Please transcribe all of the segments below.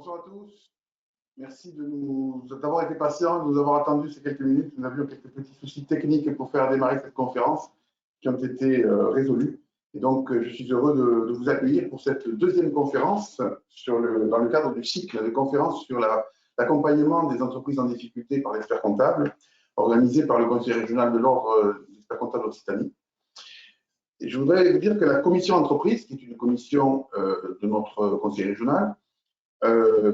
Bonsoir à tous. Merci d'avoir été patients, de nous avoir attendus ces quelques minutes. Nous avions quelques petits soucis techniques pour faire démarrer cette conférence qui ont été résolus. Et donc, je suis heureux de vous accueillir pour cette deuxième conférence dans le cadre du cycle de conférences sur l'accompagnement des entreprises en difficulté par l'expert comptable, organisé par le Conseil régional de l'Ordre des experts comptables d'Occitanie. Et je voudrais vous dire que la commission entreprise, qui est une commission de notre conseil régional,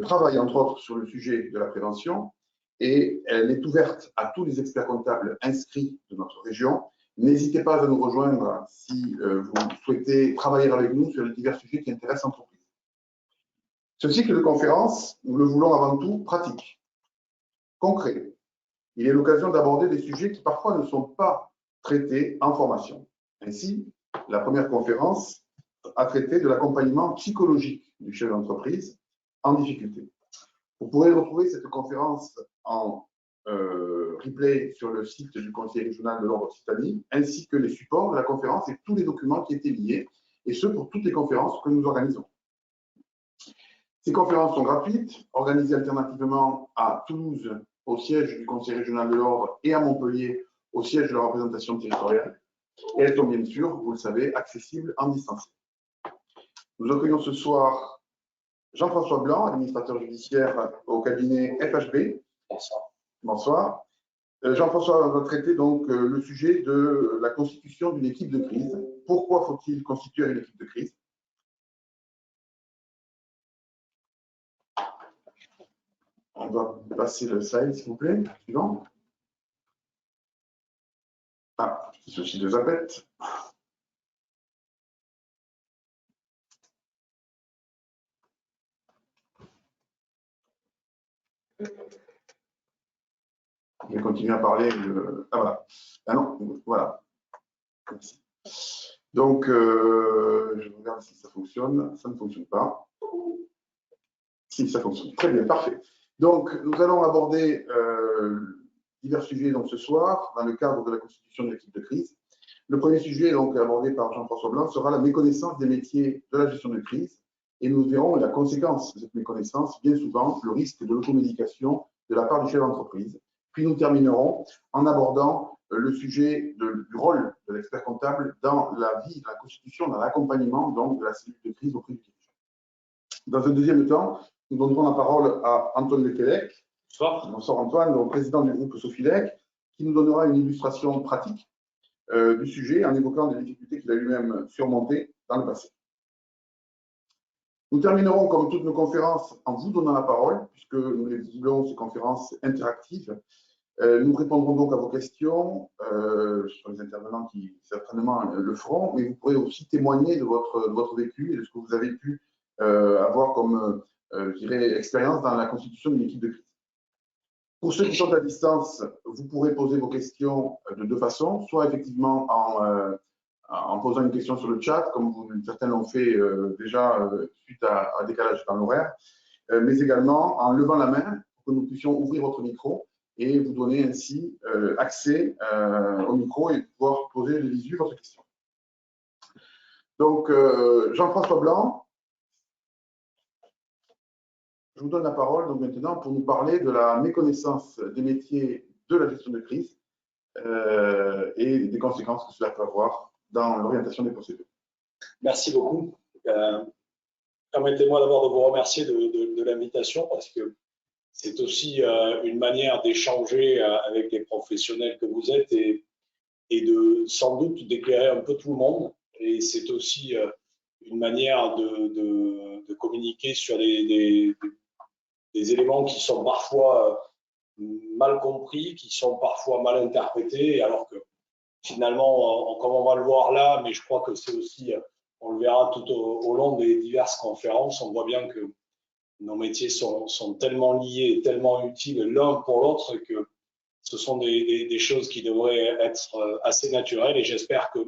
travaille entre autres sur le sujet de la prévention et elle est ouverte à tous les experts comptables inscrits de notre région. N'hésitez pas à nous rejoindre si vous souhaitez travailler avec nous sur les divers sujets qui intéressent l'entreprise. Ce cycle de conférences, nous le voulons avant tout pratique, concret. Il est l'occasion d'aborder des sujets qui parfois ne sont pas traités en formation. Ainsi, la première conférence a traité de l'accompagnement psychologique du chef d'entreprise en difficulté. Vous pourrez retrouver cette conférence en replay sur le site du Conseil régional de l'Ordre d'Occitanie, ainsi que les supports de la conférence et tous les documents qui étaient liés, et ce pour toutes les conférences que nous organisons. Ces conférences sont gratuites, organisées alternativement à Toulouse, au siège du Conseil régional de l'Ordre, et à Montpellier, au siège de la représentation territoriale. Et elles sont bien sûr, vous le savez, accessibles en distanciel. Nous accueillons ce soir Jean-François Blanc, administrateur judiciaire au cabinet FHB. Bonsoir. Bonsoir. Jean-François va traiter donc le sujet de la constitution d'une équipe de crise. Pourquoi faut-il constituer une équipe de crise? On va passer le slide, s'il vous plaît. Suivant. Ah, petit souci de zapette. Je vais continuer à parler de... Ah voilà. Ah non, voilà. Merci. Donc, je regarde si ça fonctionne. Ça ne fonctionne pas. Si, ça fonctionne. Très bien, parfait. Donc, nous allons aborder divers sujets donc, ce soir dans le cadre de la constitution de l'équipe de crise. Le premier sujet, donc abordé par Jean-François Blanc, sera la méconnaissance des métiers de la gestion de crise. Et nous verrons la conséquence de cette méconnaissance, bien souvent, le risque de l'automédication de la part du chef d'entreprise. Puis nous terminerons en abordant le sujet du rôle de l'expert comptable dans la vie, dans la constitution, dans l'accompagnement donc de la cellule de crise auprès du dirigeant. Dans un deuxième temps, nous donnerons la parole à Antoine Lequelec. Bonsoir. Bonsoir Antoine, donc président du groupe Sofilec, qui nous donnera une illustration pratique du sujet en évoquant des difficultés qu'il a lui-même surmontées dans le passé. Nous terminerons, comme toutes nos conférences, en vous donnant la parole, puisque nous les voulons, ces conférences interactives. Nous répondrons donc à vos questions sur les intervenants qui certainement le feront, mais vous pourrez aussi témoigner de votre vécu et de ce que vous avez pu avoir comme je dirais, expérience dans la constitution d'une équipe de crise. Pour ceux qui sont à distance, vous pourrez poser vos questions de deux façons, soit effectivement en posant une question sur le chat, comme certains l'ont fait déjà suite à un décalage dans l'horaire, mais également en levant la main pour que nous puissions ouvrir votre micro et vous donner ainsi accès au micro et pouvoir poser de visu votre question. Donc, Jean-François Blanc, je vous donne la parole donc maintenant pour nous parler de la méconnaissance des métiers de la gestion de crise et des conséquences que cela peut avoir dans l'orientation des procédures. Merci beaucoup. Permettez-moi d'abord de vous remercier de l'invitation parce que c'est aussi une manière d'échanger avec les professionnels que vous êtes et de sans doute d'éclairer un peu tout le monde. Et c'est aussi une manière de communiquer sur des éléments qui sont parfois mal compris, qui sont parfois mal interprétés, alors que finalement, comme on va le voir là, mais je crois que c'est aussi, on le verra tout au long des diverses conférences, on voit bien que nos métiers sont tellement liés, tellement utiles l'un pour l'autre que ce sont des choses qui devraient être assez naturelles et j'espère que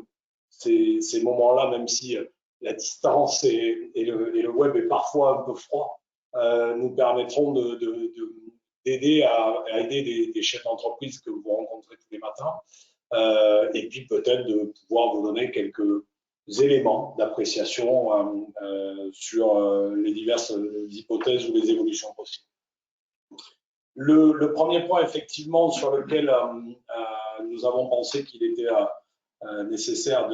ces moments-là, même si la distance et le web est parfois un peu froid, nous permettront d'aider à aider des chefs d'entreprise que vous rencontrez tous les matins et puis peut-être de pouvoir vous donner quelques éléments d'appréciation sur les diverses hypothèses ou les évolutions possibles. Le premier point, effectivement, sur lequel nous avons pensé qu'il était nécessaire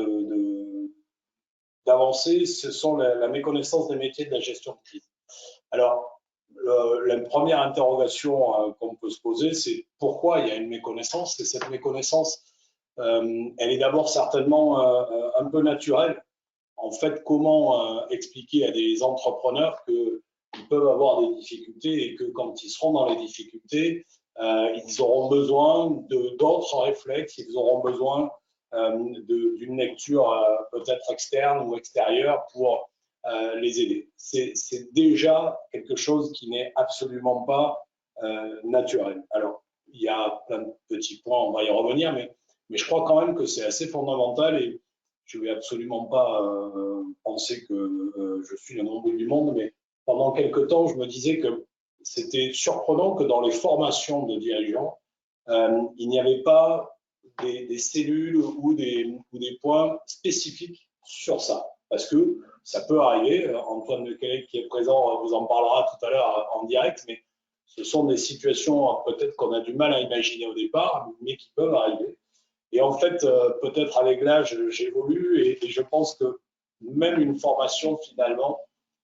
d'avancer, ce sont la méconnaissance des métiers de la gestion de crise. Alors, la première interrogation qu'on peut se poser, c'est pourquoi il y a une méconnaissance. Et cette méconnaissance, elle est d'abord certainement un peu naturelle. En fait, comment expliquer à des entrepreneurs qu'ils peuvent avoir des difficultés et que quand ils seront dans les difficultés, ils auront besoin d'autres réflexes, ils auront besoin d'une lecture peut-être externe ou extérieure pour les aider. C'est déjà quelque chose qui n'est absolument pas naturel. Alors, il y a plein de petits points, on va y revenir, mais je crois quand même que c'est assez fondamental et je ne vais absolument pas penser que je suis le nombril du monde, mais pendant quelque temps, je me disais que c'était surprenant que dans les formations de dirigeants, il n'y avait pas des cellules ou des points spécifiques sur ça. Parce que ça peut arriver, Antoine Lequelec qui est présent vous en parlera tout à l'heure en direct, mais ce sont des situations peut-être qu'on a du mal à imaginer au départ, mais qui peuvent arriver. Et en fait, peut-être avec l'âge, j'évolue et je pense que même une formation, finalement,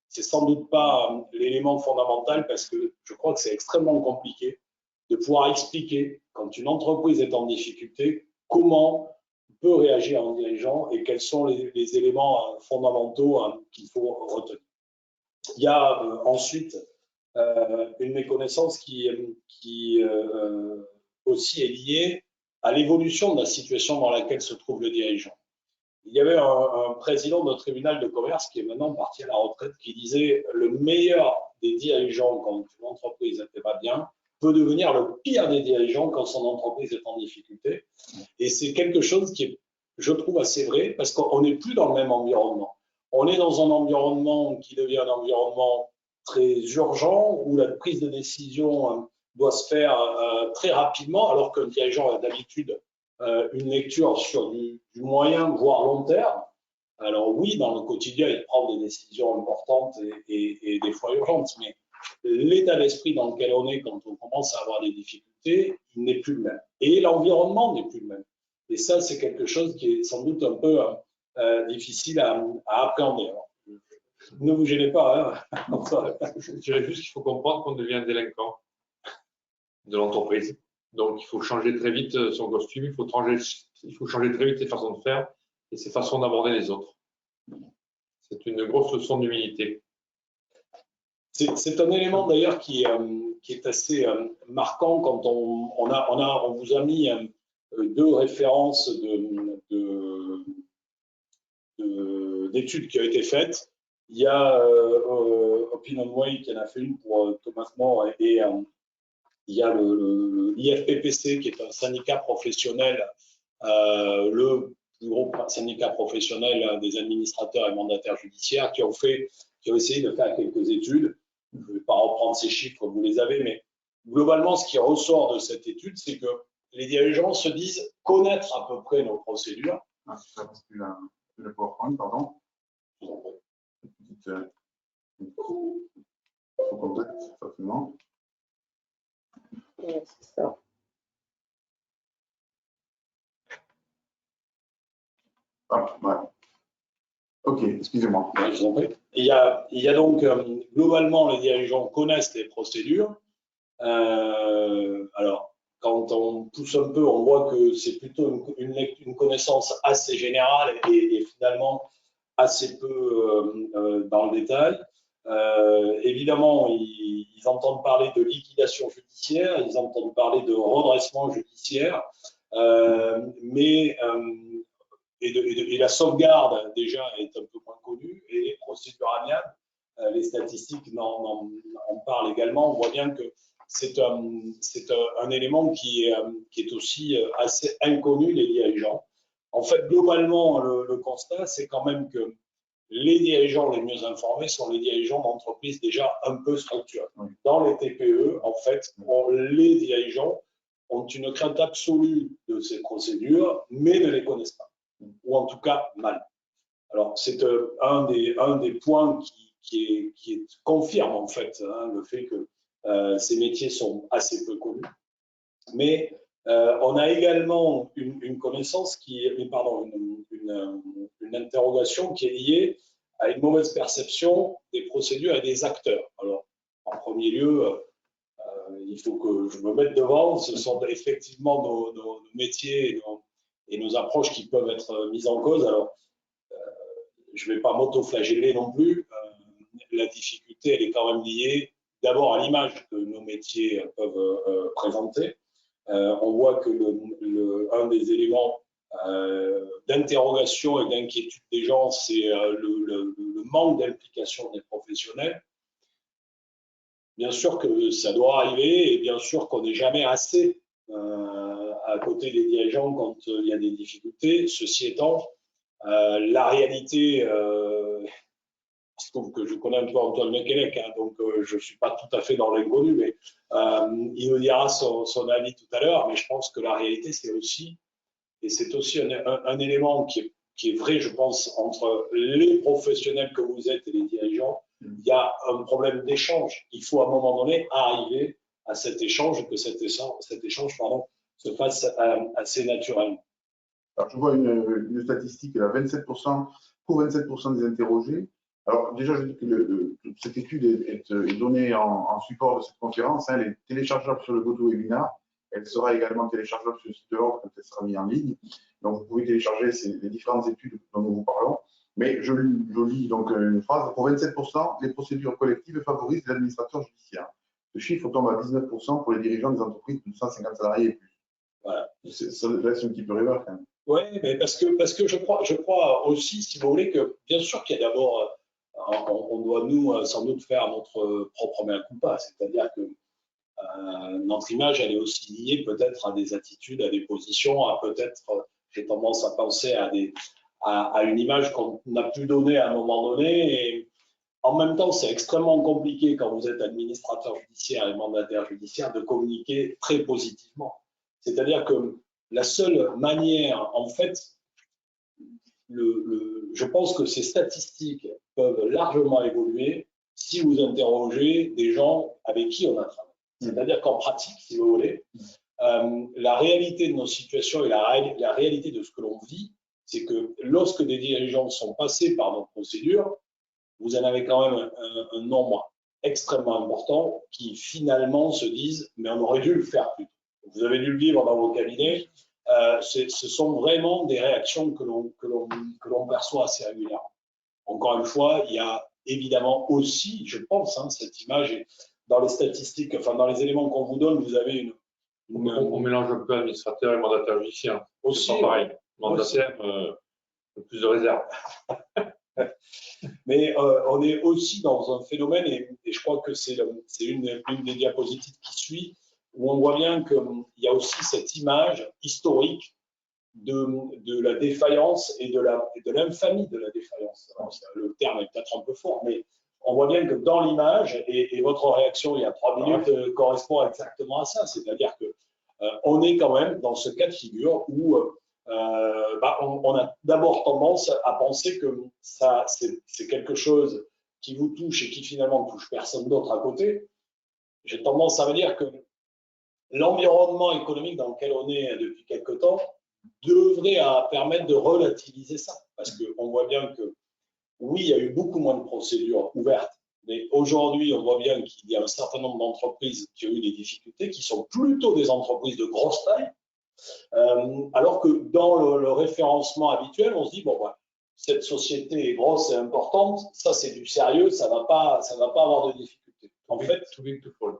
c'est sans doute pas l'élément fondamental parce que je crois que c'est extrêmement compliqué de pouvoir expliquer, quand une entreprise est en difficulté, comment peut réagir un dirigeant et quels sont les éléments fondamentaux qu'il faut retenir. Il y a ensuite une méconnaissance qui aussi est liée à l'évolution de la situation dans laquelle se trouve le dirigeant. Il y avait un président de tribunal de commerce qui est maintenant parti à la retraite qui disait le meilleur des dirigeants quand une entreprise n'était pas bien peut devenir le pire des dirigeants quand son entreprise est en difficulté. Et c'est quelque chose qui est, je trouve, assez vrai parce qu'on n'est plus dans le même environnement. On est dans un environnement qui devient un environnement très urgent où la prise de décision doit se faire très rapidement alors qu'un dirigeant a d'habitude une lecture sur du moyen, voire long terme. Alors oui, dans le quotidien, il prend des décisions importantes et des fois urgentes, mais l'état d'esprit dans lequel on est quand on commence à avoir des difficultés, il n'est plus le même. Et l'environnement n'est plus le même. Et ça, c'est quelque chose qui est sans doute un peu difficile à appréhender. Alors, ne vous gênez pas. Hein. Je dirais juste qu'il faut comprendre qu'on devient un délinquant de l'entreprise. Donc, il faut changer très vite son costume, il faut changer très vite ses façons de faire et ses façons d'aborder les autres. C'est une grosse leçon d'humilité. C'est un élément d'ailleurs qui est assez marquant quand on vous a mis deux références d'études qui ont été faites. Il y a OpinionWay qui en a fait une pour Thomas More et il y a l'IFPPC qui est un syndicat professionnel, le plus gros syndicat professionnel des administrateurs et mandataires judiciaires qui ont essayé de faire quelques études. Je ne vais pas reprendre ces chiffres, vous les avez, mais globalement, ce qui ressort de cette étude, c'est que les dirigeants se disent connaître à peu près nos procédures. Ah, c'est ça, parce que le PowerPoint, pardon. Faut contact, facilement. Ouais, c'est ça. Ah, ouais. Ok, excusez-moi. Ouais, je vous en prie. Il y a donc, globalement, les dirigeants connaissent les procédures. Alors, quand on pousse un peu, on voit que c'est plutôt une connaissance assez générale et finalement assez peu dans le détail. Évidemment, ils entendent parler de liquidation judiciaire, ils entendent parler de redressement judiciaire, et la sauvegarde déjà est un peu moins connue, et les procédures amiables, les statistiques en parlent également. On voit bien que c'est un élément qui est aussi assez inconnu des dirigeants. En fait, globalement, le constat, c'est quand même que les dirigeants les mieux informés sont les dirigeants d'entreprises déjà un peu structurées. Dans les TPE, en fait, les dirigeants ont une crainte absolue de ces procédures, mais ne les connaissent pas, ou en tout cas mal. Alors, c'est un des points qui confirme en fait le fait que ces métiers sont assez peu connus. Mais on a également une connaissance une interrogation qui est liée à une mauvaise perception des procédures et des acteurs. Alors, en premier lieu, il faut que je me mette devant, ce sont effectivement nos métiers et nos approches qui peuvent être mises en cause. Alors, je ne vais pas m'auto-flageller non plus. La difficulté, elle est quand même liée d'abord à l'image que nos métiers peuvent présenter. On voit que un des éléments d'interrogation et d'inquiétude des gens, c'est le manque d'implication des professionnels. Bien sûr que ça doit arriver et bien sûr qu'on n'est jamais assez à côté des dirigeants quand il y a des difficultés. Ceci étant, la réalité, il se trouve que je connais un peu Antoine Mekelec, donc je ne suis pas tout à fait dans l'inconnu, mais il nous dira son avis tout à l'heure. Mais je pense que la réalité, c'est aussi un élément qui est vrai, je pense, entre les professionnels que vous êtes et les dirigeants. Il y a un problème d'échange. Il faut à un moment donné arriver à cet échange, que cet échange se fasse assez naturellement. Alors, je vois une statistique, là, 27%, pour 27% des interrogés. Alors, déjà, je dis que cette étude est donnée en support de cette conférence. Elle est téléchargeable sur le GoToWebinar. Elle sera également téléchargeable sur le site de l'Ordre quand elle sera mise en ligne. Donc, vous pouvez télécharger les différentes études dont nous vous parlons. Mais je lis donc une phrase. Pour 27%, les procédures collectives favorisent l'administrateur judiciaire. Le chiffre tombe à 19% pour les dirigeants des entreprises de 250 salariés et plus. Voilà. Ça laisse un petit peu rêveur quand même. Oui, mais parce que je crois aussi, si vous voulez, que bien sûr qu'il y a d'abord, on doit nous sans doute faire notre propre mea culpa, c'est-à-dire que notre image, elle est aussi liée peut-être à des attitudes, à des positions, à peut-être, j'ai tendance à penser à une image qu'on a pu donner à un moment donné. Et en même temps, c'est extrêmement compliqué quand vous êtes administrateur judiciaire et mandataire judiciaire de communiquer très positivement. C'est-à-dire que la seule manière, en fait, je pense que ces statistiques peuvent largement évoluer si vous interrogez des gens avec qui on a travaillé. C'est-à-dire qu'en pratique, si vous voulez, la réalité de nos situations et la réalité de ce que l'on vit, c'est que lorsque des dirigeants sont passés par nos procédures, vous en avez quand même un nombre extrêmement important qui finalement se disent « mais on aurait dû le faire plus tôt ». Vous avez dû le vivre dans vos cabinets. Ce sont vraiment des réactions que l'on perçoit assez régulièrement. Encore une fois, il y a évidemment aussi, je pense, cette image dans les statistiques, enfin dans les éléments qu'on vous donne, vous avez on mélange un peu administrateur et mandataire judiciaire. Aussi, c'est pas pareil. Mandataire, plus de réserve. Mais on est aussi dans un phénomène, et je crois que c'est une des diapositives qui suit, où on voit bien qu'il y a aussi cette image historique de la défaillance et de l'infamie de la défaillance. Alors, le terme est peut-être un peu fort, mais on voit bien que dans l'image, et votre réaction il y a 3 minutes correspond exactement à ça, c'est-à-dire que on est quand même dans ce cas de figure où on a d'abord tendance à penser que ça c'est quelque chose qui vous touche et qui finalement ne touche personne d'autre à côté. J'ai tendance à me dire que l'environnement économique dans lequel on est depuis quelque temps devrait permettre de relativiser ça. Parce qu'on voit bien que, oui, il y a eu beaucoup moins de procédures ouvertes, mais aujourd'hui, on voit bien qu'il y a un certain nombre d'entreprises qui ont eu des difficultés, qui sont plutôt des entreprises de grosse taille, alors que dans le référencement habituel, on se dit, bon, cette société est grosse et importante, ça c'est du sérieux, ça va pas avoir de difficultés. En fait, too big to fall.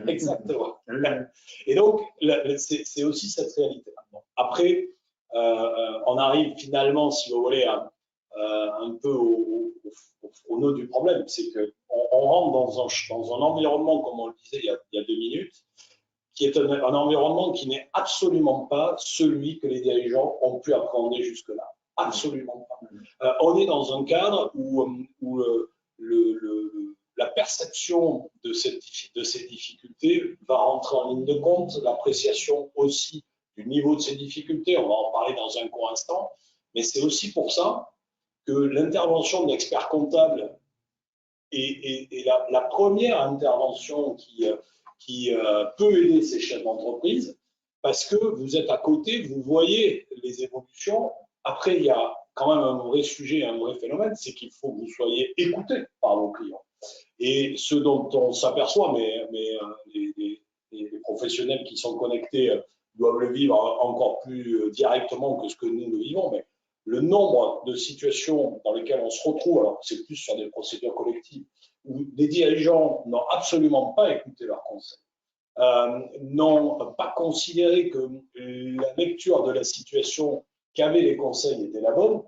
Exactement. Et donc, c'est aussi cette réalité. Après, on arrive finalement, si vous voulez, un peu au nœud du problème. C'est qu'on rentre dans un environnement, comme on le disait il y a 2 minutes, qui est un environnement qui n'est absolument pas celui que les dirigeants ont pu appréhender jusque-là. Absolument pas. On est dans un cadre où la perception de ces difficultés va rentrer en ligne de compte, l'appréciation aussi du niveau de ces difficultés, on va en parler dans un court instant, mais c'est aussi pour ça que l'intervention de l'expert comptable est la première intervention qui peut aider ces chefs d'entreprise, parce que vous êtes à côté, vous voyez les évolutions. Après, il y a quand même un vrai sujet, un vrai phénomène, c'est qu'il faut que vous soyez écoutés par vos clients. Et ce dont on s'aperçoit, mais les professionnels qui sont connectés doivent le vivre encore plus directement que ce que nous le vivons, mais le nombre de situations dans lesquelles on se retrouve, alors c'est plus sur des procédures collectives, où des dirigeants n'ont absolument pas écouté leurs conseils, n'ont pas considéré que la lecture de la situation qu'avaient les conseils était la bonne,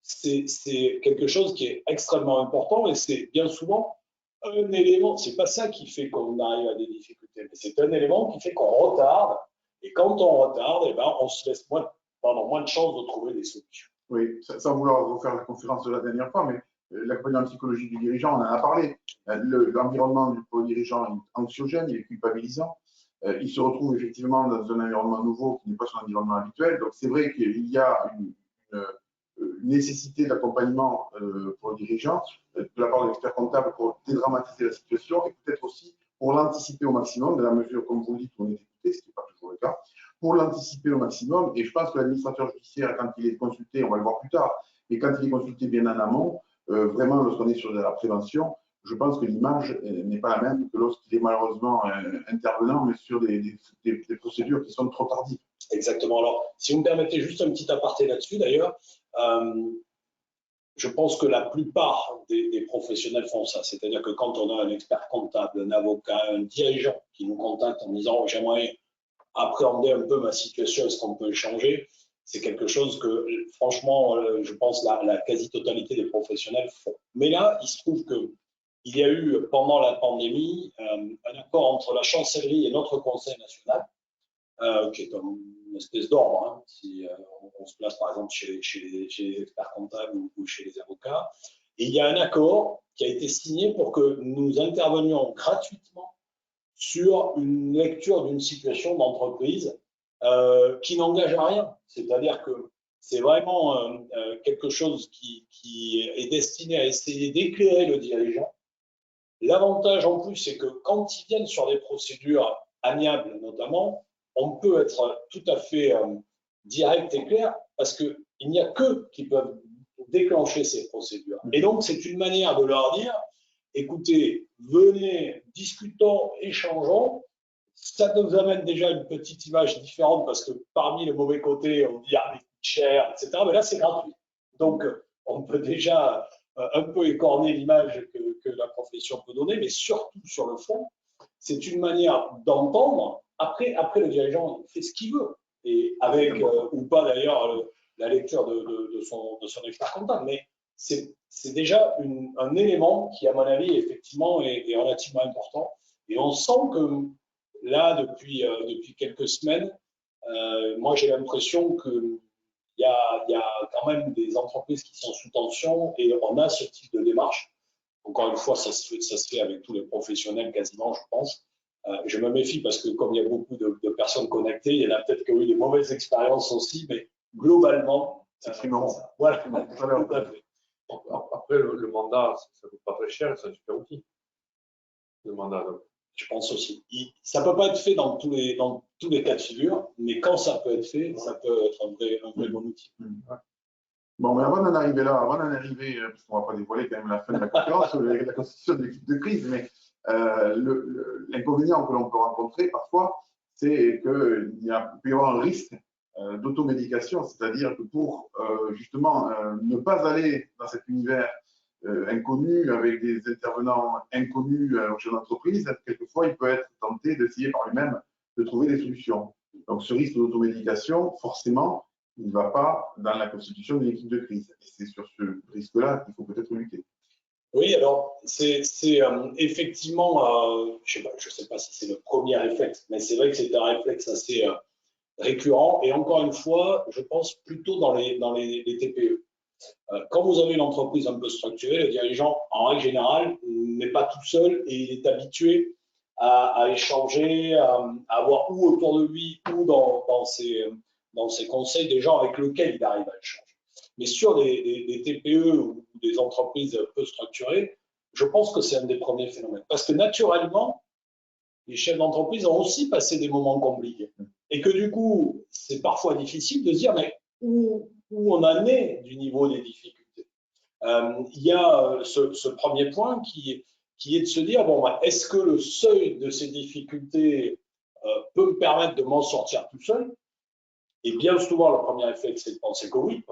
c'est quelque chose qui est extrêmement important et c'est bien souvent un élément, c'est pas ça qui fait qu'on arrive à des difficultés, mais c'est un élément qui fait qu'on retarde et quand on retarde, eh ben, on se laisse moins de chances de trouver des solutions. Oui, sans vouloir refaire la conférence de la dernière fois, mais l'accompagnement psychologique du dirigeant, on en a parlé. L'environnement du dirigeant est anxiogène, il est culpabilisant. Il se retrouve effectivement dans un environnement nouveau qui n'est pas son environnement habituel. Donc c'est vrai qu'il y a une nécessité d'accompagnement pour le dirigeant de la part de l'expert comptable pour dédramatiser la situation et peut-être aussi pour l'anticiper au maximum, dans la mesure, comme vous le dites, où on est écouté, ce qui n'est pas toujours le cas, pour l'anticiper au maximum. Et je pense que l'administrateur judiciaire, quand il est consulté, on va le voir plus tard, mais quand il est consulté bien en amont, vraiment lorsqu'on est sur de la prévention, je pense que l'image n'est pas la même que lorsqu'il est malheureusement intervenant, mais sur des procédures qui sont trop tardives. Exactement. Alors, si vous me permettez juste un petit aparté là-dessus, d'ailleurs, je pense que la plupart des professionnels font ça. C'est-à-dire que quand on a un expert comptable, un avocat, un dirigeant qui nous contacte en disant « j'aimerais appréhender un peu ma situation, est-ce qu'on peut échanger ?» c'est quelque chose que, franchement, je pense la quasi-totalité des professionnels font. Mais là, il se trouve qu'il y a eu, pendant la pandémie, un accord entre la chancellerie et notre Conseil national, qui est une espèce d'ordre, hein, si on se place par exemple chez les experts comptables ou chez les avocats. Et il y a un accord qui a été signé pour que nous intervenions gratuitement sur une lecture d'une situation d'entreprise qui n'engage à rien. C'est-à-dire que c'est vraiment quelque chose qui est destiné à essayer d'éclairer le dirigeant. L'avantage en plus, c'est que quand ils viennent sur des procédures amiables notamment, on peut être tout à fait direct et clair parce qu'il n'y a qu'eux qui peuvent déclencher ces procédures. Et donc, c'est une manière de leur dire, écoutez, venez, discutons, échangeons. Ça nous amène déjà une petite image différente parce que parmi les mauvais côtés, on dit, ah, mais cher, etc. Mais là, c'est gratuit. Donc, on peut déjà un peu écorner l'image que la profession peut donner, mais surtout sur le fond, c'est une manière d'entendre. Après, le dirigeant fait ce qu'il veut, et avec ou pas d'ailleurs la lecture de son expert comptable, mais c'est déjà un élément qui, à mon avis, effectivement, est relativement important. Et on sent que là, depuis quelques semaines, moi j'ai l'impression qu'il y a quand même des entreprises qui sont sous tension et on a ce type de démarche. Encore une fois, ça se fait avec tous les professionnels quasiment, je pense. Je me méfie parce que comme il y a beaucoup de personnes connectées, il y en a peut-être qui ont eu des mauvaises expériences aussi, mais globalement, c'est vraiment ça. Voilà, tout à fait. Après, le mandat, ça ne coûte pas très cher, c'est un super outil. Le mandat, donc. Je pense aussi. Ça ne peut pas être fait dans tous les cas de figure, mais quand ça peut être fait, ça peut être un vrai bon outil. Bon, mais avant d'en arriver là, parce qu'on ne va pas dévoiler quand même la fin de la conférence, la constitution de l'équipe de crise, mais l'inconvénient que l'on peut rencontrer parfois, c'est qu'il peut y avoir un risque d'automédication, c'est-à-dire que pour justement ne pas aller dans cet univers inconnu avec des intervenants inconnus au chef d'entreprise, quelquefois il peut être tenté d'essayer par lui-même de trouver des solutions. Donc ce risque d'automédication, forcément, il ne va pas dans la constitution d'une équipe de crise. Et c'est sur ce risque-là qu'il faut peut-être lutter. Oui, alors c'est effectivement, je ne sais pas si c'est le premier réflexe, mais c'est vrai que c'est un réflexe assez récurrent. Et encore une fois, je pense plutôt dans les TPE. Quand vous avez une entreprise un peu structurée, le dirigeant, en règle générale, n'est pas tout seul et il est habitué à échanger, à avoir ou autour de lui ou dans ses conseils des gens avec lesquels il arrive à échanger. Mais sur des TPE ou des entreprises peu structurées, je pense que c'est un des premiers phénomènes. Parce que naturellement, les chefs d'entreprise ont aussi passé des moments compliqués. Et que du coup, c'est parfois difficile de se dire, mais où on en est du niveau des difficultés. Il y a ce premier point qui est de se dire, bon, est-ce que le seuil de ces difficultés peut me permettre de m'en sortir tout seul? Et bien souvent, le premier réflexe, c'est de penser que oui.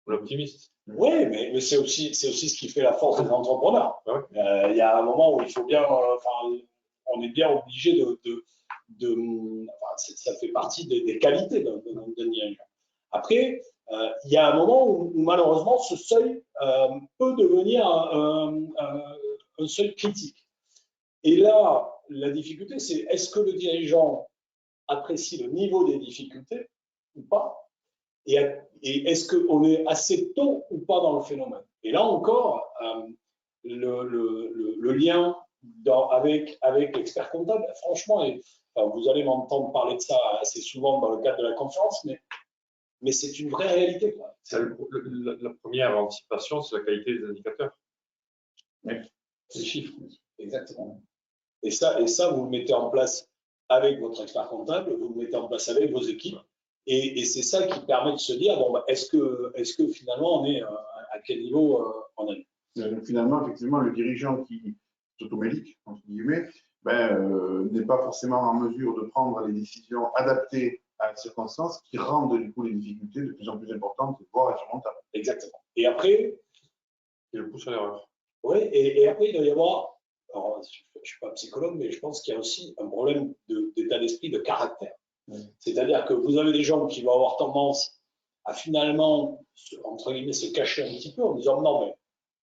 L'optimiste. Oui, mais c'est aussi ce qui fait la force des entrepreneurs. Il y a un moment où il faut bien, on est bien obligé ça fait partie des qualités d'un dirigeant. Après, il y a un moment où malheureusement ce seuil peut devenir un seuil critique. Et là, la difficulté, c'est est-ce que le dirigeant apprécie le niveau des difficultés ou pas? Et est-ce qu'on est assez tôt ou pas dans le phénomène? Et là encore, le lien avec l'expert comptable, franchement, vous allez m'entendre parler de ça assez souvent dans le cadre de la conférence, mais c'est une vraie réalité. La première anticipation, c'est la qualité des indicateurs. Oui. Les chiffres. Exactement. Et ça, vous le mettez en place avec votre expert comptable, vous le mettez en place avec vos équipes. Et c'est ça qui permet de se dire, bon, est-ce que finalement on est à quel niveau on est? Donc, finalement, effectivement, le dirigeant qui s'automédique, entre guillemets, n'est pas forcément en mesure de prendre les décisions adaptées à la circonstance qui rendent du coup les difficultés de plus en plus importantes, voire insurmontables. Exactement. Et après, c'est le pouce à l'erreur. Oui, et après il doit y avoir, alors, je ne suis pas psychologue, mais je pense qu'il y a aussi un problème d'état d'esprit, de caractère. C'est-à-dire que vous avez des gens qui vont avoir tendance à finalement, entre guillemets, se cacher un petit peu en disant non, mais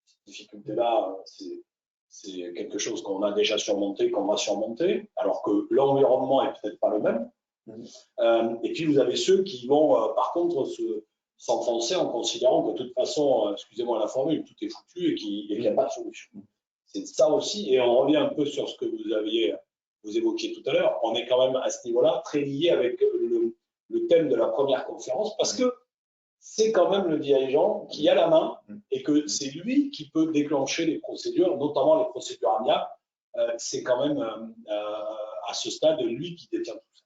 cette difficulté-là, c'est quelque chose qu'on a déjà surmonté, qu'on va surmonter, alors que l'environnement n'est peut-être pas le même. Et puis vous avez ceux qui vont, par contre, s'enfoncer en considérant que de toute façon, excusez-moi la formule, tout est foutu et qu'il n'y a pas de solution. C'est ça aussi, et on revient un peu sur ce que vous évoquiez tout à l'heure, on est quand même à ce niveau-là très lié avec le thème de la première conférence, parce que c'est quand même le dirigeant qui a la main et que c'est lui qui peut déclencher les procédures, notamment les procédures amiables. C'est quand même à ce stade lui qui détient tout ça.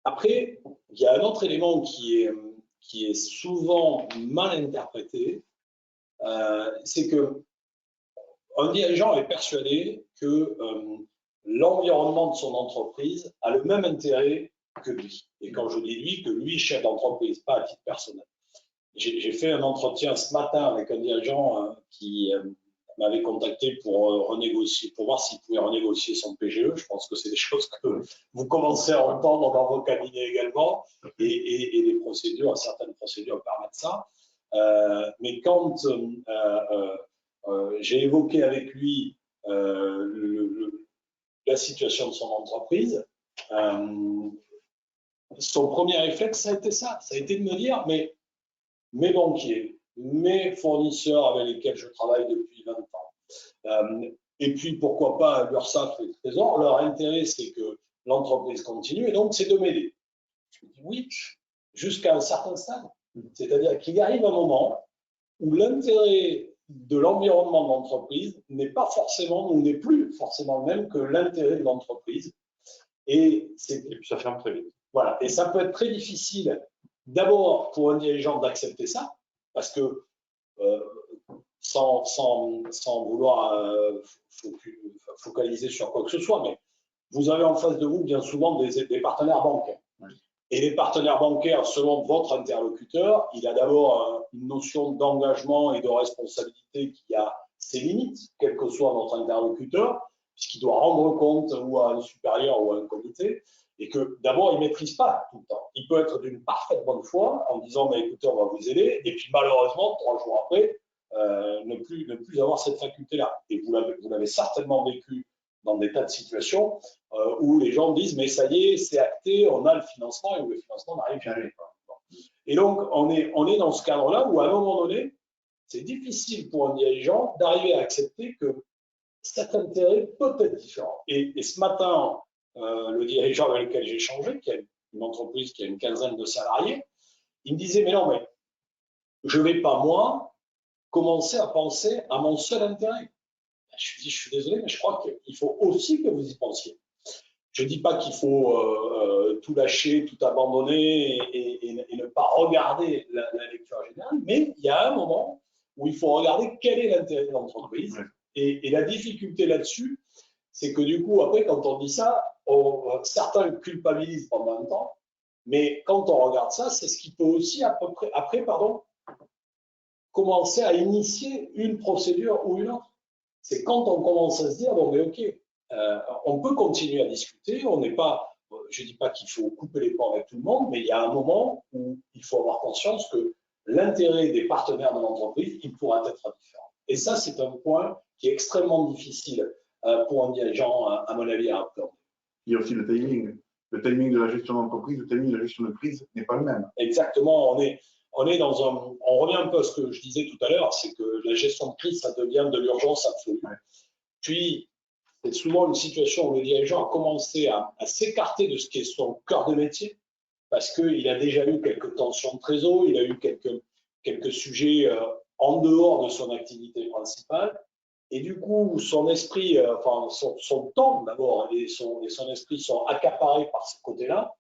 Après, il y a un autre élément qui est souvent mal interprété, c'est que un dirigeant est persuadé que l'environnement de son entreprise a le même intérêt que lui. Et quand je dis lui, que lui, chef d'entreprise, pas à titre personnel. J'ai fait un entretien ce matin avec un dirigeant qui m'avait contacté pour renégocier, pour voir s'il pouvait renégocier son PGE. Je pense que c'est des choses que vous commencez à entendre dans vos cabinets également. Et les procédures, certaines procédures permettent ça. Mais quand j'ai évoqué avec lui la situation de son entreprise, son premier réflexe, ça a été ça. Ça a été de me dire, mais mes banquiers, mes fournisseurs avec lesquels je travaille depuis 20 ans, et puis pourquoi pas l'URSSAF et le Trésor, leur intérêt, c'est que l'entreprise continue, et donc c'est de m'aider. Je me dis oui, jusqu'à un certain stade. C'est-à-dire qu'il arrive un moment où l'intérêt de l'environnement de l'entreprise n'est pas forcément, ou n'est plus forcément le même que l'intérêt de l'entreprise. Et puis ça ferme très vite. Voilà. Et ça peut être très difficile, d'abord pour un dirigeant d'accepter ça, parce que sans vouloir focaliser sur quoi que ce soit, mais vous avez en face de vous bien souvent des partenaires bancaires. Oui. Et les partenaires bancaires, selon votre interlocuteur, il a d'abord une notion d'engagement et de responsabilité qui a ses limites, quel que soit notre interlocuteur, puisqu'il doit rendre compte ou à un supérieur ou à un comité, et que d'abord, il ne maîtrise pas tout le temps. Il peut être d'une parfaite bonne foi en disant mais écoutez, on va vous aider, et puis malheureusement, 3 jours après, ne plus avoir cette faculté-là. Et vous l'avez certainement vécu dans des tas de situations où les gens disent mais ça y est, c'est acté, on a le financement, et où le financement n'arrive jamais. Et donc, on est dans ce cadre-là où à un moment donné, c'est difficile pour un dirigeant d'arriver à accepter que cet intérêt peut être différent. Et ce matin, le dirigeant avec lequel j'ai échangé, qui a une entreprise qui a une quinzaine de salariés, il me disait, mais non, mais je ne vais pas, moi, commencer à penser à mon seul intérêt. Je lui dis, je suis désolé, mais je crois qu'il faut aussi que vous y pensiez. Je ne dis pas qu'il faut tout lâcher, tout abandonner et ne pas regarder la lecture générale, mais il y a un moment où il faut regarder quel est l'intérêt de l'entreprise. Et la difficulté là-dessus, c'est que du coup, après, quand on dit ça, certains culpabilisent pendant un temps, mais quand on regarde ça, c'est ce qui peut aussi à peu près, après, commencer à initier une procédure ou une autre. C'est quand on commence à se dire, bon, mais ok, on peut continuer à discuter, on n'est pas, je ne dis pas qu'il faut couper les ponts avec tout le monde, mais il y a un moment où il faut avoir conscience que l'intérêt des partenaires de l'entreprise, il pourra être différent. Et ça, c'est un point qui est extrêmement difficile pour un dirigeant, à mon avis, à appréhender. Il y a aussi le timing. Le timing de la gestion d'entreprise, le timing de la gestion de crise n'est pas le même. Exactement, on revient un peu à ce que je disais tout à l'heure, c'est que la gestion de crise, ça devient de l'urgence absolue. Ouais. Puis, c'est souvent une situation où le dirigeant a commencé à s'écarter de ce qui est son cœur de métier, parce qu'il a déjà eu quelques tensions de trésor, il a eu quelques sujets en dehors de son activité principale, et du coup, son esprit, son temps d'abord et son esprit sont accaparés par ce côté-là.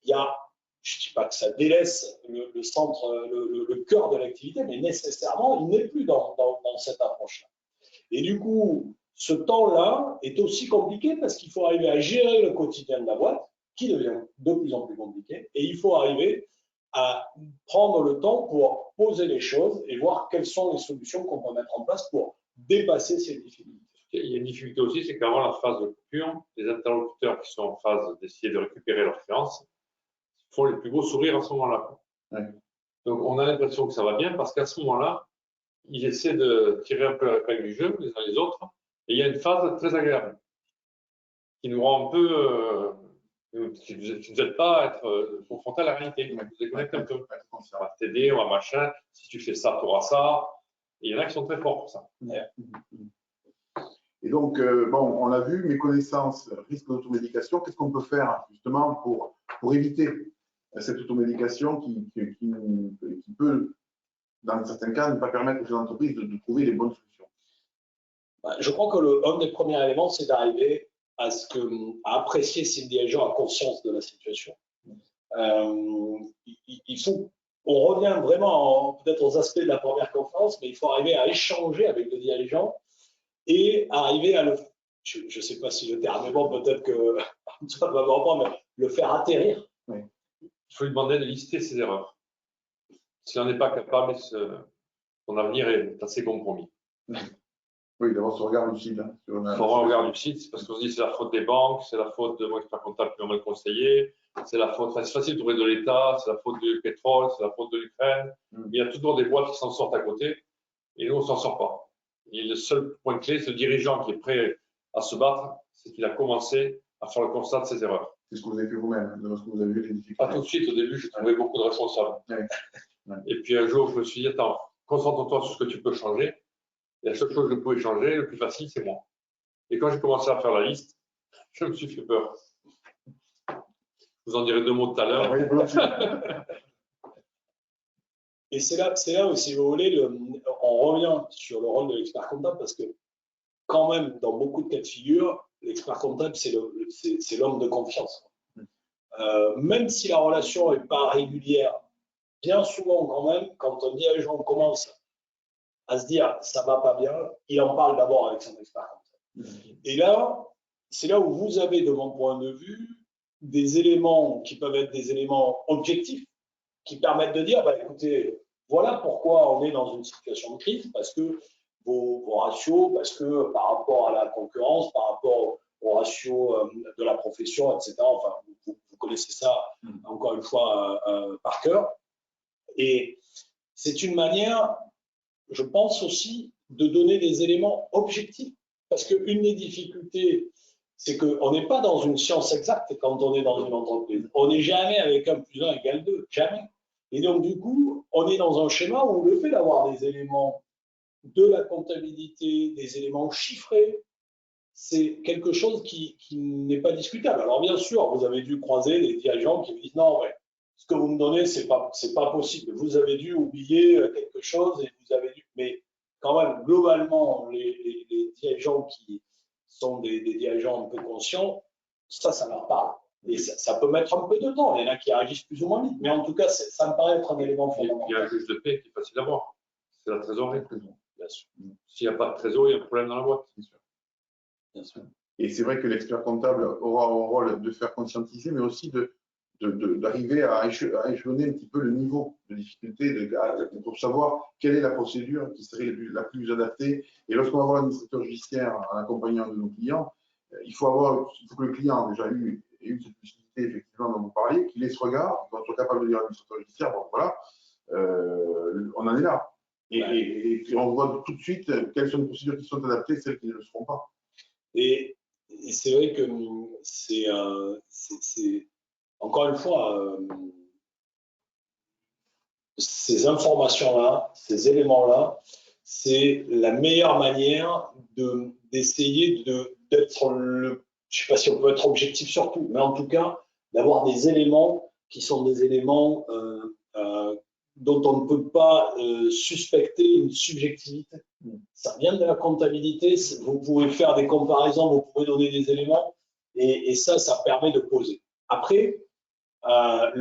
Il y a, je ne dis pas que ça délaisse le centre, le cœur de l'activité, mais nécessairement, il n'est plus dans cette approche-là. Et du coup, ce temps-là est aussi compliqué parce qu'il faut arriver à gérer le quotidien de la boîte, qui devient de plus en plus compliqué, et il faut arriver à prendre le temps pour poser les choses et voir quelles sont les solutions qu'on peut mettre en place pour dépasser ces difficultés. Il y a une difficulté aussi, c'est qu'avant la phase de coupure, les interlocuteurs qui sont en phase d'essayer de récupérer leurs créances font les plus beaux sourires à ce moment-là. Ouais. Donc on a l'impression que ça va bien parce qu'à ce moment-là, ils essaient de tirer un peu la règle du jeu les uns les autres, et il y a une phase très agréable qui nous rend un peu, qui ne nous aide pas à être confronté à la réalité. Vous déconnecte un peu. Ça va t'aider, on va machin, si tu fais ça, tu auras ça. Et il y en a qui sont très forts pour ça. Ouais. Et donc, bon, on l'a vu, méconnaissance, risque d'automédication, qu'est-ce qu'on peut faire justement pour éviter cette automédication qui peut, dans certains cas, ne pas permettre aux entreprises de trouver les bonnes solutions? Je crois que un des premiers éléments, c'est d'arriver à apprécier si le dirigeant a conscience de la situation. On revient vraiment peut-être aux aspects de la première conférence, mais il faut arriver à échanger avec le dirigeant et arriver à je ne sais pas si le terme est bon, peut-être que ça va me reprendre, mais le faire atterrir. Oui. Il faut lui demander de lister ses erreurs. S'il n'en est pas capable, son avenir est assez compromis. Oui, d'avoir ce regard lucide. Hein, il faut avoir un regard lucide, c'est parce qu'on se dit c'est la faute des banques, c'est la faute de mon expert comptable qui m'a mal conseillé, c'est la faute, c'est facile de trouver de l'État, c'est la faute du pétrole, c'est la faute de l'Ukraine. Il y a toujours des boîtes qui s'en sortent à côté et nous on ne s'en sort pas. Et le seul point clé, c'est le dirigeant qui est prêt à se battre, c'est qu'il a commencé à faire le constat de ses erreurs. C'est ce que vous avez fait vous-même, de ce que vous avez vu les difficultés. Pas tout de suite, au début, j'ai trouvé beaucoup de responsables. Ouais. Et puis un jour, je me suis dit, attends, concentre-toi sur ce que tu peux changer. Et la seule chose que je pouvais changer, le plus facile, c'est moi. Et quand j'ai commencé à faire la liste, je me suis fait peur. Je vous en dirai 2 mots tout à l'heure. Et c'est là où, si vous voulez, on revient sur le rôle de l'expert comptable parce que quand même, dans beaucoup de cas de figure, l'expert comptable, c'est l'homme de confiance. Même si la relation n'est pas régulière, bien souvent quand même, quand un dirigeant commence à se dire ça va pas bien, il en parle d'abord avec son expert comptable. Et là, c'est là où vous avez, de mon point de vue, des éléments qui peuvent être des éléments objectifs, qui permettent de dire, bah, écoutez, voilà pourquoi on est dans une situation de crise, parce que vos ratios, parce que par rapport à la concurrence, par rapport aux ratios de la profession, etc. Enfin, vous connaissez ça, encore une fois, par cœur. Et c'est une manière, je pense aussi, de donner des éléments objectifs. Parce qu'une des difficultés, c'est qu'on n'est pas dans une science exacte quand on est dans une entreprise. On n'est jamais avec 1 + 1 = 2, jamais. Et donc, du coup, on est dans un schéma où le fait d'avoir des éléments de la comptabilité, des éléments chiffrés, c'est quelque chose qui n'est pas discutable. Alors, bien sûr, vous avez dû croiser des dirigeants qui me disent non, ouais, ce que vous me donnez, c'est pas possible. Vous avez dû oublier quelque chose et vous avez dû, mais quand même, globalement, les dirigeants qui sont des dirigeants un peu conscients, ça leur parle. Et ça peut mettre un peu de temps. Il y en a qui réagissent plus ou moins vite, mais en tout cas, ça me paraît être un élément fondamental. Il y a un juge de paix qui est facile à voir. C'est la trésorerie. Bien sûr. S'il n'y a pas de trésor, il y a un problème dans la boîte. Bien sûr. Bien sûr. Et c'est vrai que l'expert comptable aura un rôle de faire conscientiser, mais aussi d'arriver à échelonner un petit peu le niveau de difficulté pour savoir quelle est la procédure qui serait la plus adaptée. Et lorsqu'on va voir l'administrateur judiciaire en accompagnant de nos clients, il faut que le client déjà ait eu cette possibilité effectivement dont vous parliez, qu'il ait ce regard, qu'on soit capable de dire à l'administrateur judiciaire, bon voilà, on en est là. Et puis on voit tout de suite quelles sont les procédures qui sont adaptées, celles qui ne le seront pas. Et c'est vrai que c'est encore une fois, ces informations-là, ces éléments-là, c'est la meilleure manière d'essayer d'être je ne sais pas si on peut être objectif sur tout, mais en tout cas, d'avoir des éléments qui sont des éléments dont on ne peut pas suspecter une subjectivité. Ça vient de la comptabilité, vous pouvez faire des comparaisons, vous pouvez donner des éléments, et ça permet de poser. Après, la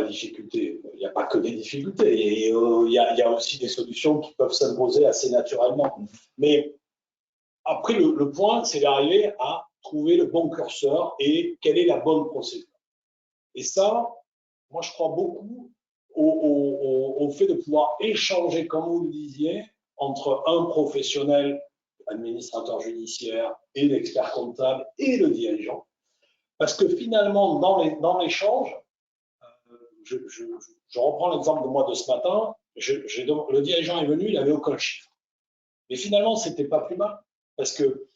difficulté, il n'y a pas que des difficultés, il y a aussi des solutions qui peuvent s'imposer assez naturellement. Mais après, le point, c'est d'arriver à trouver le bon curseur et quelle est la bonne procédure. Et ça, moi, je crois beaucoup au fait de pouvoir échanger, comme vous le disiez, entre un professionnel, administrateur judiciaire et l'expert comptable et le dirigeant. Parce que finalement, dans l'échange, je reprends l'exemple de moi de ce matin, le dirigeant est venu, il n'avait aucun chiffre. Mais finalement, ce n'était pas plus mal, parce que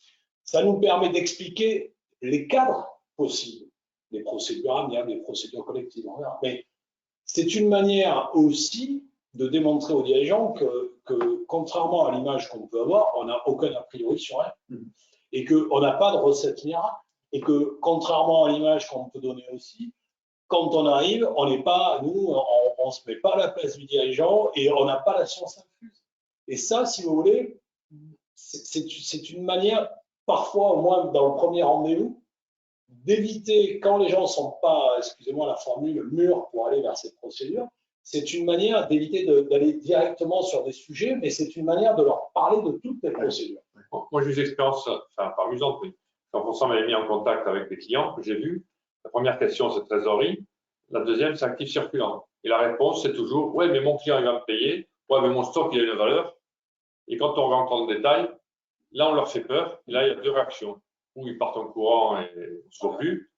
ça nous permet d'expliquer les cadres possibles, les procédures amiables, les procédures collectives. Mais c'est une manière aussi de démontrer aux dirigeants que contrairement à l'image qu'on peut avoir, on n'a aucun a priori sur rien. Et qu'on n'a pas de recette miracle. Et que contrairement à l'image qu'on peut donner aussi, quand on arrive, on n'est pas, nous, on ne se met pas à la place du dirigeant et on n'a pas la science infuse. Et ça, si vous voulez, c'est une manière, parfois au moins dans le premier rendez-vous, d'éviter, quand les gens ne sont pas, excusez-moi la formule, mûrs pour aller vers cette procédure, c'est une manière d'éviter d'aller directement sur des sujets, mais c'est une manière de leur parler de toutes les procédures. Moi, j'ai eu des expériences, enfin, pas amusantes, mais quand François m'avait mis en contact avec des clients que j'ai vus, la première question, c'est trésorerie. La deuxième, c'est actif circulant. Et la réponse, c'est toujours, ouais, mais mon client, il va me payer. Ouais, mais mon stock, il a une valeur. Et quand on rentre dans le détail, là, on leur fait peur. Et là, il y a deux réactions. Ou ils partent en courant et on ne se voit plus,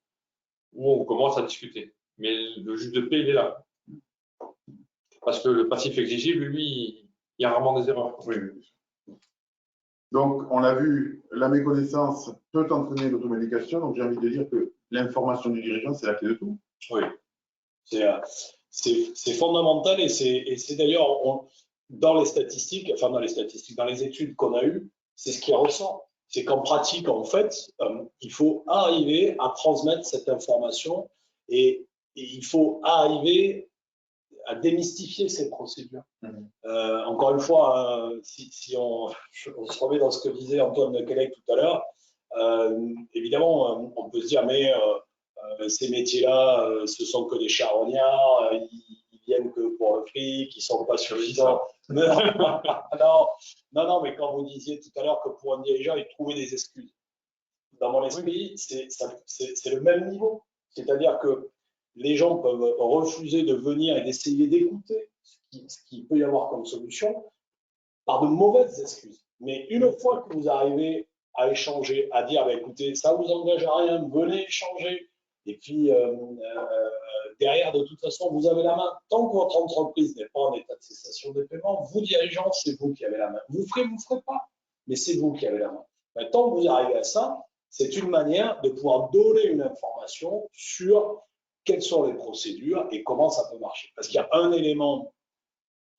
ou on commence à discuter. Mais le juge de paix, il est là. Parce que le passif exigible, lui, il y a rarement des erreurs. Oui. Donc, on l'a vu, la méconnaissance peut entraîner l'automédication. Donc, j'ai envie de dire que l'information du dirigeant, c'est la clé de tout. Oui, c'est fondamental et c'est d'ailleurs dans les statistiques, enfin dans les études qu'on a eues, c'est ce qui ressort. C'est qu'en pratique, en fait, il faut arriver à transmettre cette information et il faut arriver à démystifier ces procédures. Encore une fois, si on se remet dans ce que disait Antoine Lequelec tout à l'heure, évidemment, on peut se dire, mais ces métiers-là, ce sont que des charognards, ils viennent que pour le fric, ils ne sont pas suffisants. Non, mais quand vous disiez tout à l'heure que pour un dirigeant, il trouvait des excuses. Dans mon esprit, c'est le même niveau. C'est-à-dire que les gens peuvent refuser de venir et d'essayer d'écouter ce qu'il peut y avoir comme solution par de mauvaises excuses. Mais une fois que vous arrivez à échanger, à dire, bah, écoutez, ça ne vous engage à rien, venez échanger. Et puis, derrière, de toute façon, vous avez la main. Tant que votre entreprise n'est pas en état de cessation des paiements, vous, dirigeants, c'est vous qui avez la main. Vous ne ferez pas, mais c'est vous qui avez la main. Mais tant que vous arrivez à ça, c'est une manière de pouvoir donner une information sur quelles sont les procédures et comment ça peut marcher. Parce qu'il y a un élément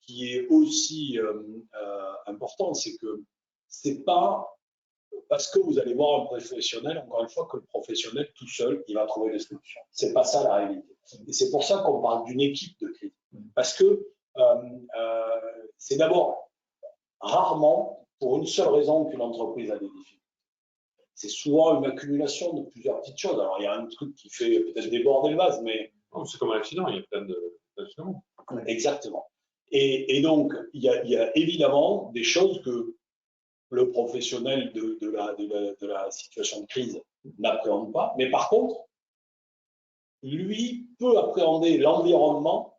qui est aussi important, c'est que c'est pas parce que vous allez voir un professionnel, encore une fois, que le professionnel tout seul, il va trouver des solutions. C'est pas ça la réalité. Et c'est pour ça qu'on parle d'une équipe de crise. Parce que c'est d'abord rarement pour une seule raison qu'une entreprise a des difficultés. C'est souvent une accumulation de plusieurs petites choses. Alors, il y a un truc qui fait peut-être déborder le vase, mais… C'est comme un accident, il y a plein d'accidents. Exactement. Et donc, il y a évidemment des choses que le professionnel de la situation de crise n'appréhende pas. Mais par contre, lui peut appréhender l'environnement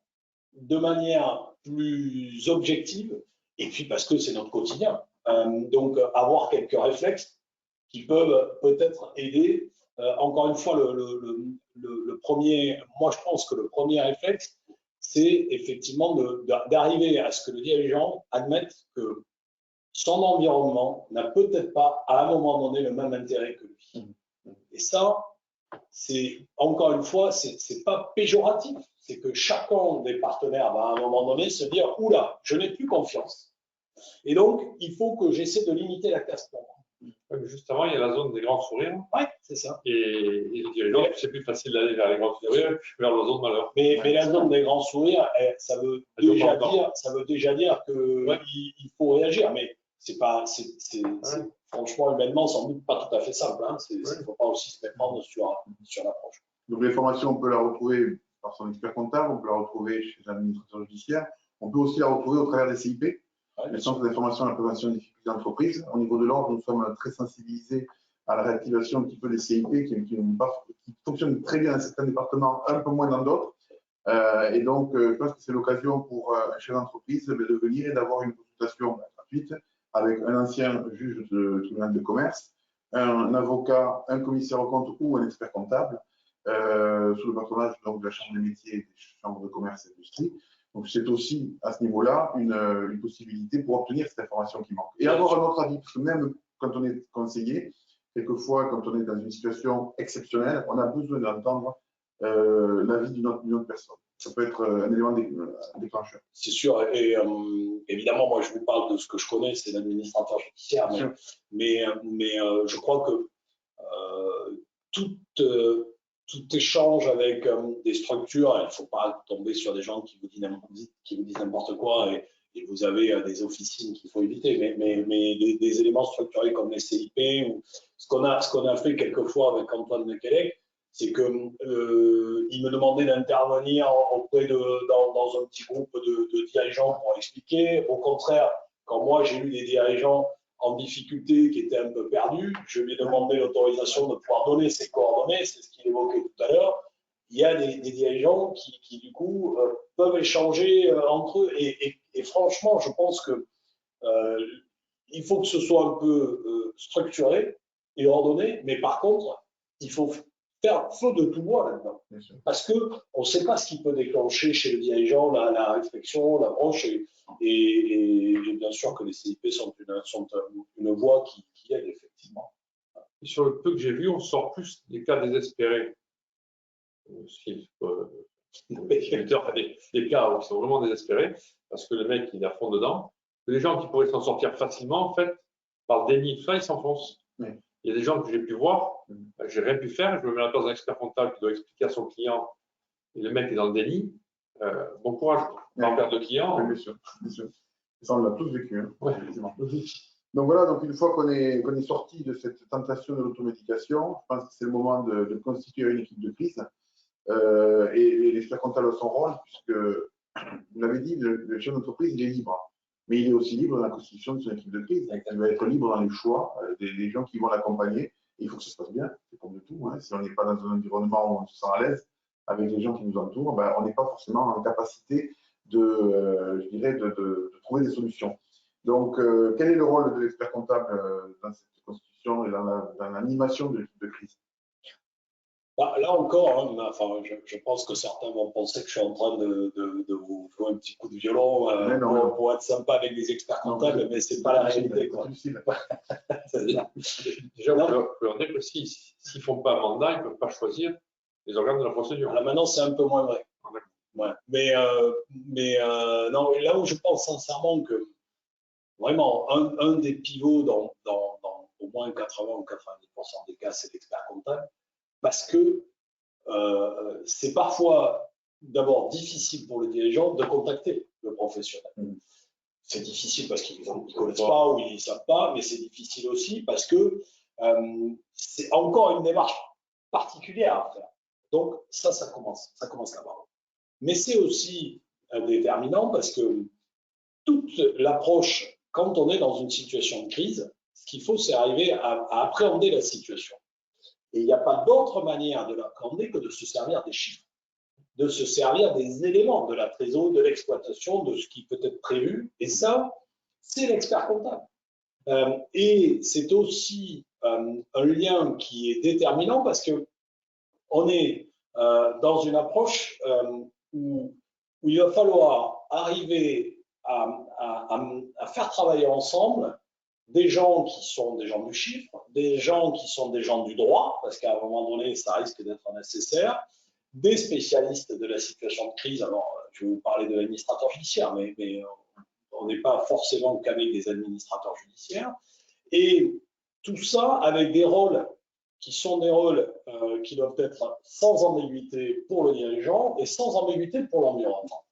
de manière plus objective, et puis parce que c'est notre quotidien. Donc, avoir quelques réflexes qui peuvent peut-être aider. Encore une fois, le premier, moi je pense que le premier réflexe, c'est effectivement d'arriver à ce que le dirigeant admette que son environnement n'a peut-être pas à un moment donné le même intérêt que lui. Et ça, c'est encore une fois, c'est pas péjoratif, c'est que chacun des partenaires va à un moment donné se dire oula, je n'ai plus confiance. Et donc, il faut que j'essaie de limiter la casse pour moi. Juste avant, il y a la zone des grands sourires. Oui, c'est ça. Et le dirigeant, c'est plus facile d'aller vers les grands sourires que vers la zone de malheur. Mais la zone des grands sourires, ça veut déjà dire qu'il faut réagir. Mais c'est pas, franchement, humainement, sans doute pas tout à fait simple. Hein. Il ne faut pas aussi se méprendre sur l'approche. Donc l'information, on peut la retrouver par son expert comptable, on peut la retrouver chez l'administrateur judiciaire, on peut aussi la retrouver au travers des CIP, les centres d'information et la prévention des difficultés d'entreprise. Au niveau de l'ordre, nous sommes très sensibilisés à la réactivation un petit peu des CIP qui fonctionnent très bien dans certains départements, un peu moins dans d'autres. Et donc, je pense que c'est l'occasion pour un chef d'entreprise de venir et d'avoir une consultation gratuite avec un ancien juge de tribunal de commerce, un avocat, un commissaire aux comptes ou un expert comptable, sous le patronage donc, de la Chambre des métiers et des chambres de commerce et d'industrie. Donc, c'est aussi à ce niveau-là une possibilité pour obtenir cette information qui manque. Et avoir un autre avis, parce que même quand on est conseiller, quelquefois, quand on est dans une situation exceptionnelle, on a besoin d'entendre l'avis d'une autre personne. Ça peut être un élément déclencheur. C'est sûr, et évidemment, moi je vous parle de ce que je connais, c'est l'administrateur judiciaire, mais je crois que tout échange avec des structures, il ne faut pas tomber sur des gens qui vous disent n'importe quoi et vous avez des officines qu'il faut éviter, mais des éléments structurés comme les CIP ou ce qu'on a fait quelquefois avec Antoine Lequelec, c'est qu'il me demandait d'intervenir auprès dans un petit groupe de dirigeants pour expliquer. Au contraire, quand moi j'ai eu des dirigeants en difficulté qui étaient un peu perdus, je lui ai demandé l'autorisation de pouvoir donner ses coordonnées, c'est ce qu'il évoquait tout à l'heure. Il y a des dirigeants qui du coup peuvent échanger entre eux et franchement, je pense que il faut que ce soit un peu structuré et ordonné, mais par contre, il faut faire feu de tout bois là-dedans. Parce qu'on ne sait pas ce qui peut déclencher chez le dirigeant la réflexion, l'approche, et bien sûr que les CIP sont une voie qui aide effectivement. Et sur le peu que j'ai vu, on sort plus des cas désespérés. Des cas où ils sont vraiment désespérés, parce que le mec il est à fond dedans. Les gens qui pourraient s'en sortir facilement, en fait, par le déni, tout ça, ils s'enfoncent. Il y a des gens que j'ai pu voir, j'ai rien pu faire, je me mets à la place d'un expert comptable qui doit expliquer à son client, et le mec est dans le déni. Bon courage, pas perdre de client. Bien sûr, bien sûr. Ça, on l'a tous vécu. Hein, effectivement. Donc voilà, donc une fois qu'on est sorti de cette tentation de l'automédication, je pense que c'est le moment de constituer une équipe de crise. Et l'expert comptable a son rôle, puisque, vous l'avez dit, le chef d'entreprise, il est libre. Mais il est aussi libre dans la constitution de son équipe de crise. Il va être libre dans les choix des gens qui vont l'accompagner. Il faut que ça se passe bien, c'est comme de tout. Hein. Si on n'est pas dans un environnement où on se sent à l'aise avec les gens qui nous entourent, ben, on n'est pas forcément en capacité de trouver des solutions. Donc, quel est le rôle de l'expert comptable dans cette constitution et dans l'animation de l'équipe de crise? Là encore, hein, je pense que certains vont penser que je suis en train de vous jouer un petit coup de violon pour être sympa avec des experts comptables, mais ce n'est pas la réalité. Déjà, vous pouvez leur dire que s'ils ne font pas un mandat, ils ne peuvent pas choisir les organes de la procédure. Là, maintenant, c'est un peu moins vrai. Ouais. Mais non, là où je pense sincèrement que vraiment un des pivots moins 80 ou 90% des cas, c'est l'expert comptable, parce que c'est parfois d'abord difficile pour le dirigeant de contacter le professionnel. C'est difficile parce qu'ils ne connaissent pas ou ils ne savent pas, mais c'est difficile aussi parce que c'est encore une démarche particulière à faire. Donc ça commence là-bas. Mais c'est aussi déterminant parce que toute l'approche, quand on est dans une situation de crise, ce qu'il faut, c'est arriver à appréhender la situation. Et il n'y a pas d'autre manière de l'appréhender que de se servir des chiffres, de se servir des éléments de la trésorerie, de l'exploitation, de ce qui peut être prévu. Et ça, c'est l'expert comptable. Et c'est aussi un lien qui est déterminant parce que on est dans une approche où il va falloir arriver à faire travailler ensemble des gens qui sont des gens du chiffre, des gens qui sont des gens du droit, parce qu'à un moment donné, ça risque d'être nécessaire, des spécialistes de la situation de crise. Alors, je vais vous parler de l'administrateur judiciaire, mais on n'est pas forcément qu'avec des administrateurs judiciaires. Et tout ça avec des rôles qui sont des rôles qui doivent être sans ambiguïté pour le dirigeant et sans ambiguïté pour l'environnement.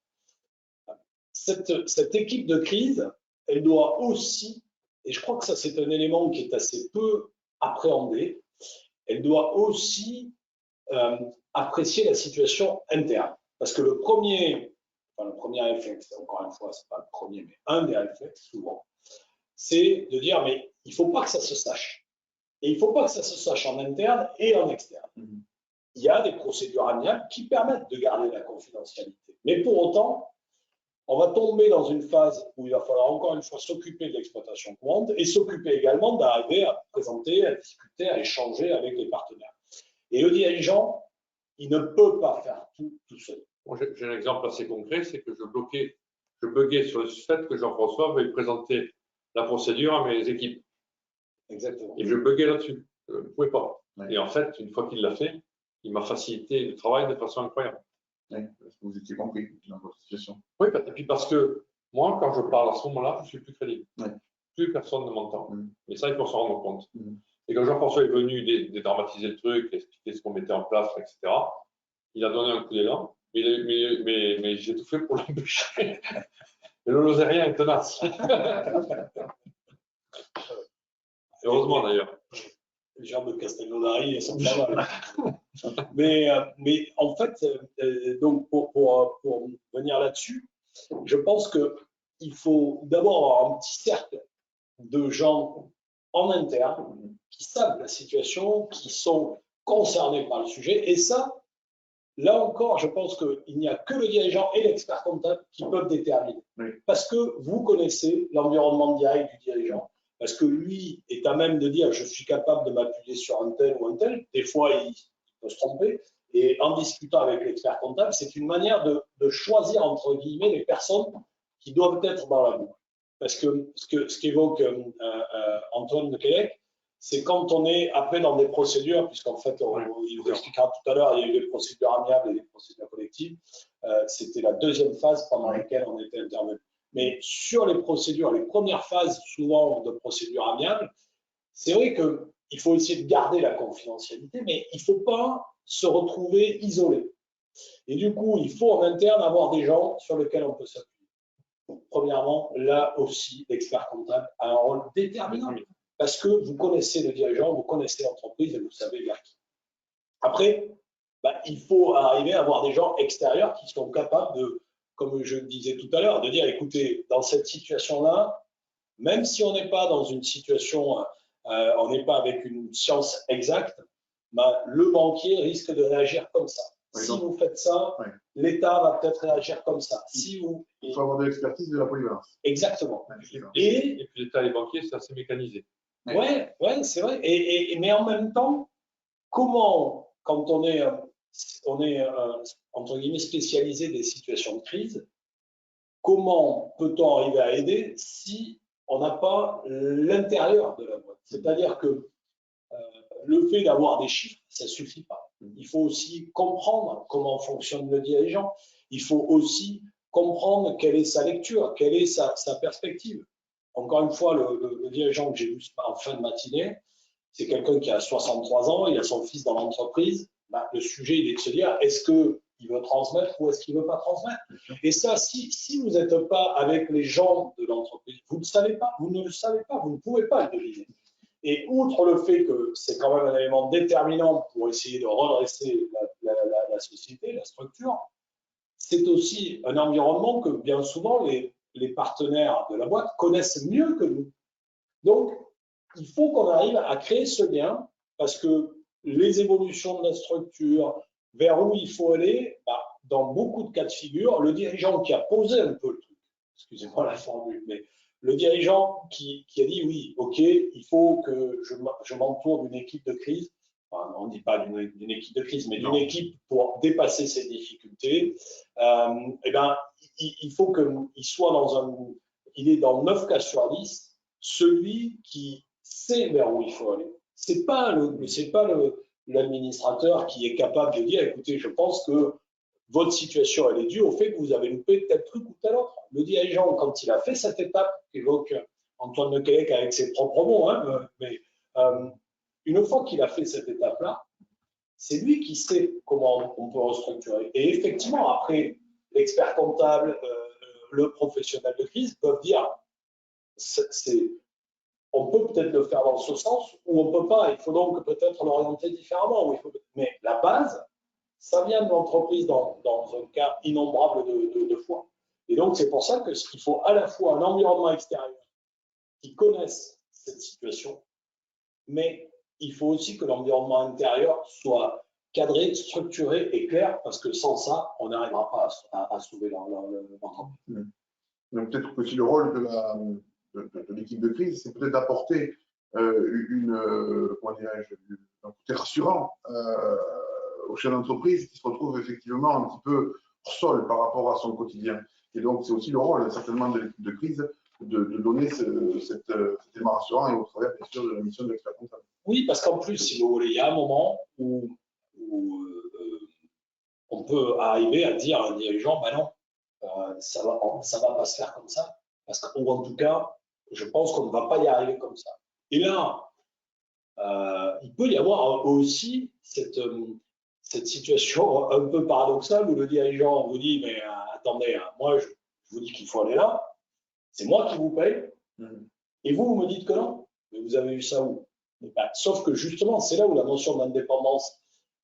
Cette équipe de crise, elle doit aussi, et je crois que ça c'est un élément qui est assez peu appréhendé, elle doit aussi apprécier la situation interne. Parce que le premier réflexe, encore une fois, ce n'est pas le premier, mais un des réflexes souvent, c'est de dire mais il ne faut pas que ça se sache. Et il ne faut pas que ça se sache en interne et en externe. Il y a des procédures amiables qui permettent de garder la confidentialité. Mais pour autant, on va tomber dans une phase où il va falloir encore une fois s'occuper de l'exploitation courante et s'occuper également d'arriver à présenter, à discuter, à échanger avec les partenaires. Et le dirigeant, il ne peut pas faire tout seul. Bon, j'ai un exemple assez concret, c'est que je buguais sur le fait que Jean-François veuille présenter la procédure à mes équipes. Exactement. Et je buguais là-dessus. Je ne pouvais pas. Ouais. Et en fait, une fois qu'il l'a fait, il m'a facilité le travail de façon incroyable. Ouais, parce que vous étiez compris dans votre situation. Oui, et puis parce que moi, quand je parle à ce moment-là, je suis plus crédible. Ouais. Plus personne ne m'entend. Mais ça, il faut s'en rendre compte. Mmh. Et quand Jean-François est venu dédramatiser le truc, expliquer ce qu'on mettait en place, etc., il a donné un coup d'élan, mais j'ai tout fait pour l'empêcher. Mais le Lozérien est tenace. Heureusement d'ailleurs. Les gens de Castelnaudary sont pas mal. mais en fait, donc pour venir là-dessus, je pense qu'il faut d'abord avoir un petit cercle de gens en interne qui savent la situation, qui sont concernés par le sujet. Et ça, là encore, je pense qu'il n'y a que le dirigeant et l'expert comptable qui peuvent déterminer. Oui. Parce que vous connaissez l'environnement direct du dirigeant. Parce que lui est à même de dire je suis capable de m'appuyer sur un tel ou un tel. Des fois, il peut se tromper. Et en discutant avec l'expert comptable, c'est une manière de choisir, entre guillemets, les personnes qui doivent être dans la boucle. Parce que ce qu'évoque Antoine de Québec, c'est quand on est après dans des procédures, puisqu'en fait, il vous expliquera tout à l'heure, il y a eu des procédures amiables et des procédures collectives. C'était la deuxième phase pendant laquelle on était intervenu. Mais sur les procédures, les premières phases souvent de procédures amiables, c'est vrai qu'il faut essayer de garder la confidentialité, mais il ne faut pas se retrouver isolé. Et du coup, il faut en interne avoir des gens sur lesquels on peut s'appuyer. Premièrement, là aussi, l'expert comptable a un rôle déterminant parce que vous connaissez le dirigeant, vous connaissez l'entreprise et vous savez vers qui. Après, il faut arriver à avoir des gens extérieurs qui sont capables de, comme je le disais tout à l'heure, de dire, écoutez, dans cette situation-là, même si on n'est pas dans une situation, on n'est pas avec une science exacte, le banquier risque de réagir comme ça. Oui, si vous faites ça, l'État va peut-être réagir comme ça. Il faut avoir de l'expertise et de la polyvalence. Exactement. Et puis l'État et les banquiers, c'est assez mécanisé. Ouais, c'est vrai. Mais en même temps, comment, quand on est entre guillemets spécialisé des situations de crise, comment peut-on arriver à aider si on n'a pas l'intérieur de la boîte? C'est-à-dire que le fait d'avoir des chiffres, ça ne suffit pas. Il faut aussi comprendre comment fonctionne le dirigeant. Il faut aussi comprendre quelle est sa lecture, quelle est sa perspective. Encore une fois, le dirigeant que j'ai vu en fin de matinée, c'est quelqu'un qui a 63 ans, il a son fils dans l'entreprise. Bah, le sujet, il est de se dire, est-ce qu'il veut transmettre ou est-ce qu'il ne veut pas transmettre? Et ça, si vous n'êtes pas avec les gens de l'entreprise, vous ne savez pas, vous ne le savez pas, vous ne pouvez pas le deviner. Et outre le fait que c'est quand même un élément déterminant pour essayer de redresser la société, la structure, c'est aussi un environnement que bien souvent les partenaires de la boîte connaissent mieux que nous. Donc, il faut qu'on arrive à créer ce lien parce que les évolutions de la structure, vers où il faut aller, bah, dans beaucoup de cas de figure, le dirigeant qui a posé un peu le truc, excusez-moi la formule, mais le dirigeant qui a dit oui, ok, il faut que je m'entoure d'une équipe de crise, enfin, on ne dit pas d'une équipe de crise, mais d'une équipe pour dépasser ces difficultés, eh ben, il faut qu'il soit il est dans 9 cas sur 10, celui qui sait vers où il faut aller. C'est pas l'administrateur qui est capable de dire, écoutez, je pense que votre situation, elle est due au fait que vous avez loupé tel truc ou tel autre. Le dirigeant, quand il a fait cette étape, évoque Antoine Lequelec avec ses propres mots, hein, mais une fois qu'il a fait cette étape-là, c'est lui qui sait comment on peut restructurer. Et effectivement, après, l'expert comptable, le professionnel de crise peuvent dire, on peut peut-être le faire dans ce sens ou on ne peut pas. Il faut donc peut-être l'orienter différemment. Mais la base, ça vient de l'entreprise dans un cas innombrable de fois. Et donc, c'est pour ça qu'il faut à la fois un environnement extérieur qui connaisse cette situation, mais il faut aussi que l'environnement intérieur soit cadré, structuré et clair, parce que sans ça, on n'arrivera pas à sauver l'entreprise. Donc, peut-être aussi le rôle de l'équipe de crise, c'est peut-être d'apporter un côté rassurant au chef d'entreprise qui se retrouve effectivement un petit peu hors sol par rapport à son quotidien. Et donc, c'est aussi le rôle certainement de l'équipe de crise de donner cet élément rassurant et au travers, bien sûr, de la mission de l'expert comptable. Oui, parce qu'en plus, si vous voulez, il y a un moment où on peut arriver à dire à un dirigeant, ben non, ça va pas se faire comme ça, ou en tout cas, je pense qu'on ne va pas y arriver comme ça. Et là, il peut y avoir aussi cette situation un peu paradoxale où le dirigeant vous dit, mais attendez, moi je vous dis qu'il faut aller là, c'est moi qui vous paye, et vous me dites que non, mais vous avez vu ça où? Sauf que justement, c'est là où la notion d'indépendance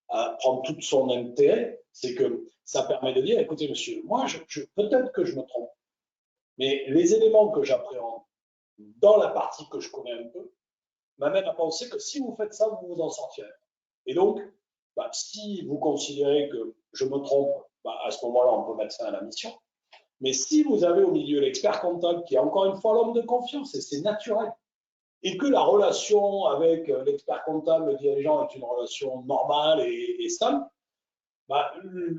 prend tout son intérêt, c'est que ça permet de dire, écoutez monsieur, moi peut-être que je me trompe, mais les éléments que j'appréhende dans la partie que je connais un peu m'amènent à penser que si vous faites ça, vous vous en sortirez. Et donc, si vous considérez que je me trompe, à ce moment-là, on peut mettre fin à la mission. Mais si vous avez au milieu l'expert comptable qui est encore une fois l'homme de confiance, et c'est naturel, et que la relation avec l'expert comptable, le dirigeant, est une relation normale et stable,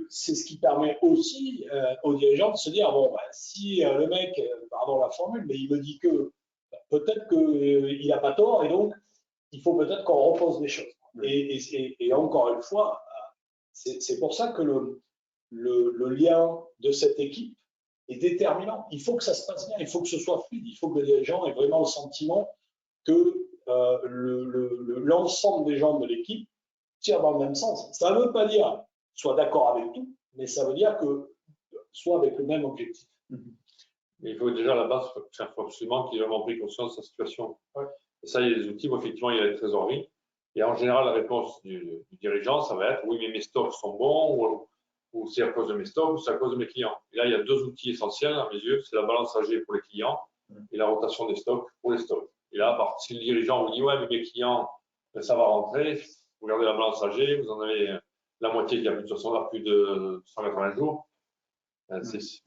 c'est ce qui permet aussi aux dirigeants de se dire, bon, si le mec, pardon la formule, mais il me dit que peut-être qu'il n'a pas tort, et donc il faut peut-être qu'on repose les choses. Et encore une fois, c'est pour ça que le lien de cette équipe est déterminant. Il faut que ça se passe bien, il faut que ce soit fluide, il faut que le dirigeant ait vraiment le sentiment que l'ensemble des gens de l'équipe tirent dans le même sens. Ça ne veut pas dire soit d'accord avec tout, mais ça veut dire que soit avec le même objectif. Mais il faut déjà à la base faire absolument qu'il ait vraiment pris conscience de sa situation. Ouais. Et ça, il y a des outils. Moi, effectivement, il y a la trésorerie. Et en général, la réponse du dirigeant, ça va être oui, mais mes stocks sont bons, ou c'est à cause de mes stocks, ou c'est à cause de mes clients. Et là, il y a deux outils essentiels à mes yeux, c'est la balance AG pour les clients et la rotation des stocks pour les stocks. Et là, si le dirigeant vous dit ouais, mais mes clients, ça va rentrer, vous regardez la balance AG, vous en avez la moitié qui a plus de 180 jours.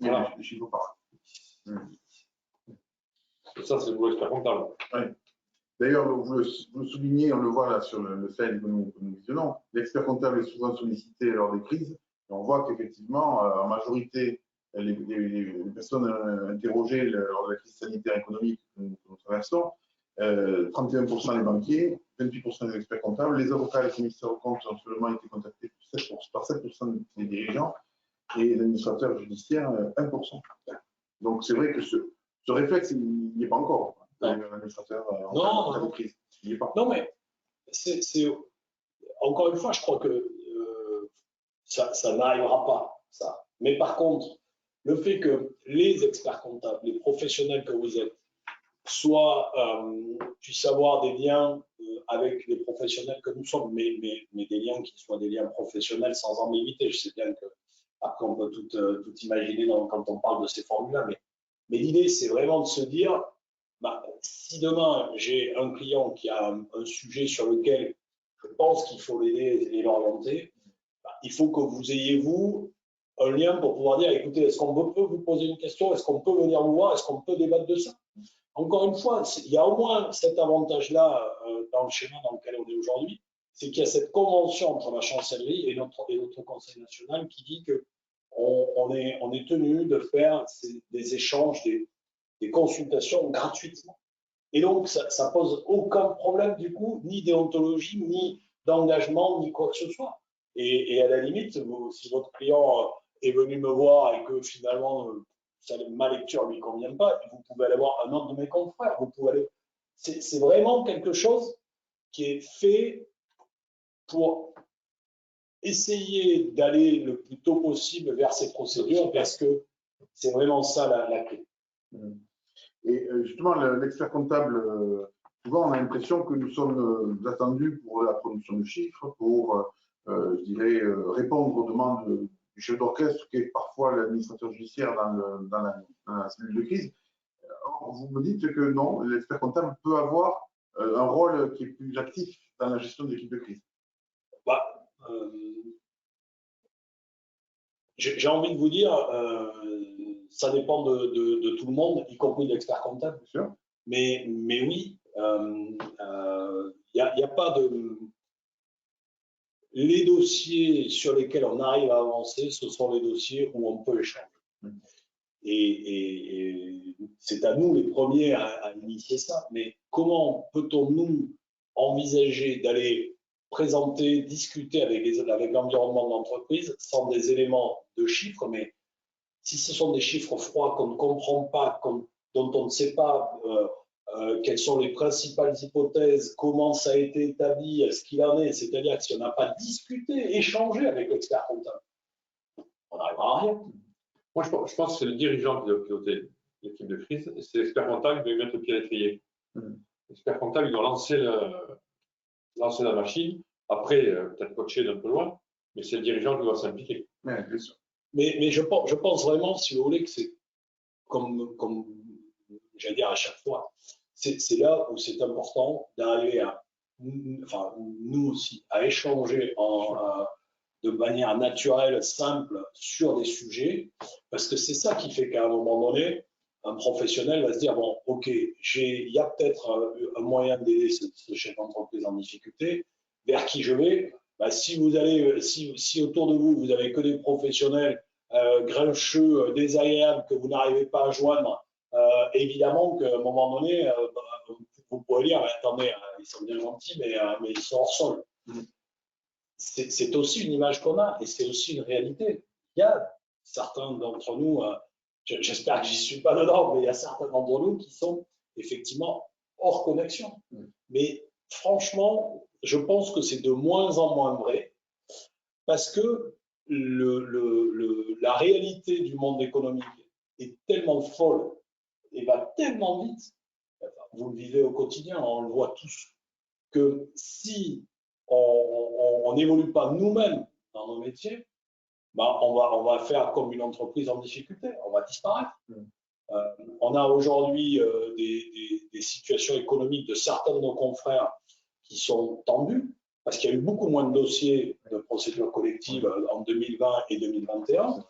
Voilà. Et ça, c'est le boulot expert comptable. Oui. D'ailleurs, vous le soulignez, on le voit là sur le slide que nous visionnons, l'expert comptable est souvent sollicité lors des crises. Et on voit qu'effectivement, en majorité, les personnes interrogées lors de la crise sanitaire économique que nous traversons, 31% les banquiers, 28% les experts comptables, les avocats et les commissaires aux comptes ont seulement été contactés par 7% des dirigeants et les administrateurs judiciaires 1%. Donc c'est vrai que ce réflexe, il n'y est pas encore. L'administrateur non, mais encore une fois, je crois que ça n'arrivera pas, ça. Mais par contre, le fait que les experts comptables, les professionnels que vous êtes, puissent avoir des liens avec les professionnels que nous sommes, mais des liens qui soient des liens professionnels sans ambiguïté. Je sais bien qu'après, on peut tout imaginer quand on parle de ces formules-là, mais l'idée, c'est vraiment de se dire, si demain, j'ai un client qui a un sujet sur lequel je pense qu'il faut l'aider et l'orienter, il faut que vous ayez, vous, un lien pour pouvoir dire, écoutez, est-ce qu'on peut vous poser une question? Est-ce qu'on peut venir vous voir? Est-ce qu'on peut débattre de ça? Encore une fois, il y a au moins cet avantage-là dans le schéma dans lequel on est aujourd'hui, c'est qu'il y a cette convention entre la chancellerie et notre Conseil national qui dit qu'on est tenu de faire des échanges, des consultations gratuitement. Et donc, ça pose aucun problème du coup, ni déontologie, ni d'engagement, ni quoi que ce soit. Et à la limite, si votre client est venu me voir et que finalement ma lecture ne lui convient pas, vous pouvez aller voir un autre de mes confrères. C'est vraiment quelque chose qui est fait pour essayer d'aller le plus tôt possible vers ces procédures parce que c'est vraiment ça la clé. Et justement, l'expert comptable, souvent on a l'impression que nous sommes attendus pour la production de chiffres, pour, je dirais, répondre aux demandes du chef d'orchestre, qui est parfois l'administrateur judiciaire dans la cellule de crise. Alors, vous me dites que non, l'expert comptable peut avoir un rôle qui est plus actif dans la gestion de l'équipe de crise. J'ai envie de vous dire, ça dépend de tout le monde, y compris de l'expert comptable. Bien sûr. Mais oui, il n'y a pas de... Les dossiers sur lesquels on arrive à avancer, ce sont les dossiers où on peut échanger. Et c'est à nous les premiers à initier ça. Mais comment peut-on nous envisager d'aller présenter, discuter avec l'environnement de l'entreprise sans des éléments de chiffres, mais si ce sont des chiffres froids qu'on ne comprend pas, dont on ne sait pas quelles sont les principales hypothèses, comment ça a été établi, ce qu'il en est, c'est-à-dire que si on n'a pas discuté, échangé avec l'expert comptable, on n'arrivera à rien. Moi, je pense que c'est le dirigeant qui doit piloter l'équipe de crise, et c'est l'expert comptable qui doit mettre le pied à l'étrier. L'expert comptable, il doit lancer la machine, après, peut-être coacher d'un peu loin, mais c'est le dirigeant qui doit s'impliquer. Ouais, bien sûr. Mais je pense vraiment, si vous voulez, que c'est comme j'allais dire à chaque fois, c'est là où c'est important d'arriver à, enfin, nous aussi, à échanger de manière naturelle, simple, sur des sujets, parce que c'est ça qui fait qu'à un moment donné, un professionnel va se dire, bon, ok, il y a peut-être un moyen d'aider ce chef d'entreprise en difficulté, vers qui je vais. Si autour de vous, vous n'avez que des professionnels grincheux, désagréables, que vous n'arrivez pas à joindre, évidemment qu'à un moment donné, vous pourrez dire, attendez, ils sont bien gentils, mais ils sont hors sol. C'est aussi une image qu'on a et c'est aussi une réalité. Il y a certains d'entre nous, j'espère que j'y suis pas dedans, mais il y a certains d'entre nous qui sont effectivement hors connexion. Mais franchement, je pense que c'est de moins en moins vrai parce que la réalité du monde économique est tellement folle et va tellement vite, vous le vivez au quotidien, on le voit tous, que si on n'évolue pas nous-mêmes dans nos métiers, on va faire comme une entreprise en difficulté, on va disparaître. On a aujourd'hui des situations économiques de certains de nos confrères qui sont tendues, parce qu'il y a eu beaucoup moins de dossiers de procédures collectives en 2020 et 2021.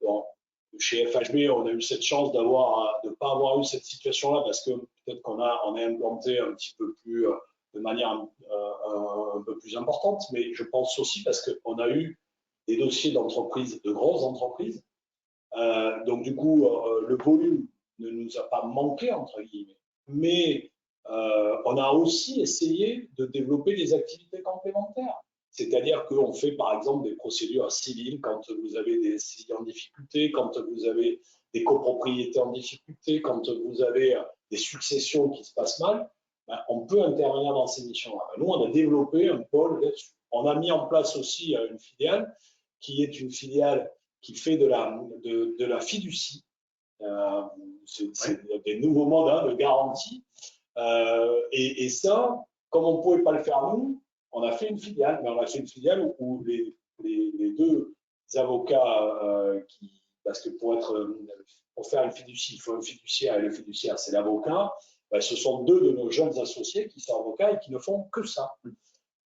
Bon, chez FHB, on a eu cette chance de ne pas avoir eu cette situation-là, parce que peut-être qu'on a implanté un petit peu plus, de manière un peu plus importante, mais je pense aussi parce qu'on a eu des dossiers d'entreprises, de grosses entreprises. Donc du coup, le volume ne nous a pas manqué, entre guillemets, mais on a aussi essayé de développer des activités complémentaires. C'est-à-dire qu'on fait par exemple des procédures civiles quand vous avez des SCI en difficulté, quand vous avez des copropriétés en difficulté, quand vous avez des successions qui se passent mal. ben, on peut intervenir dans ces missions-là. Nous, on a développé un pôle là-dessus. On a mis en place aussi une filiale qui est une filiale qui fait de la fiducie. C'est des nouveaux modes de garantie. Et ça, comme on ne pouvait pas le faire nous, on a fait une filiale. Mais on a fait une filiale où les deux avocats parce que pour faire une fiducie, il faut un fiduciaire, et le fiduciaire, c'est l'avocat. Ben, ce sont deux de nos jeunes associés qui sont avocats et qui ne font que ça.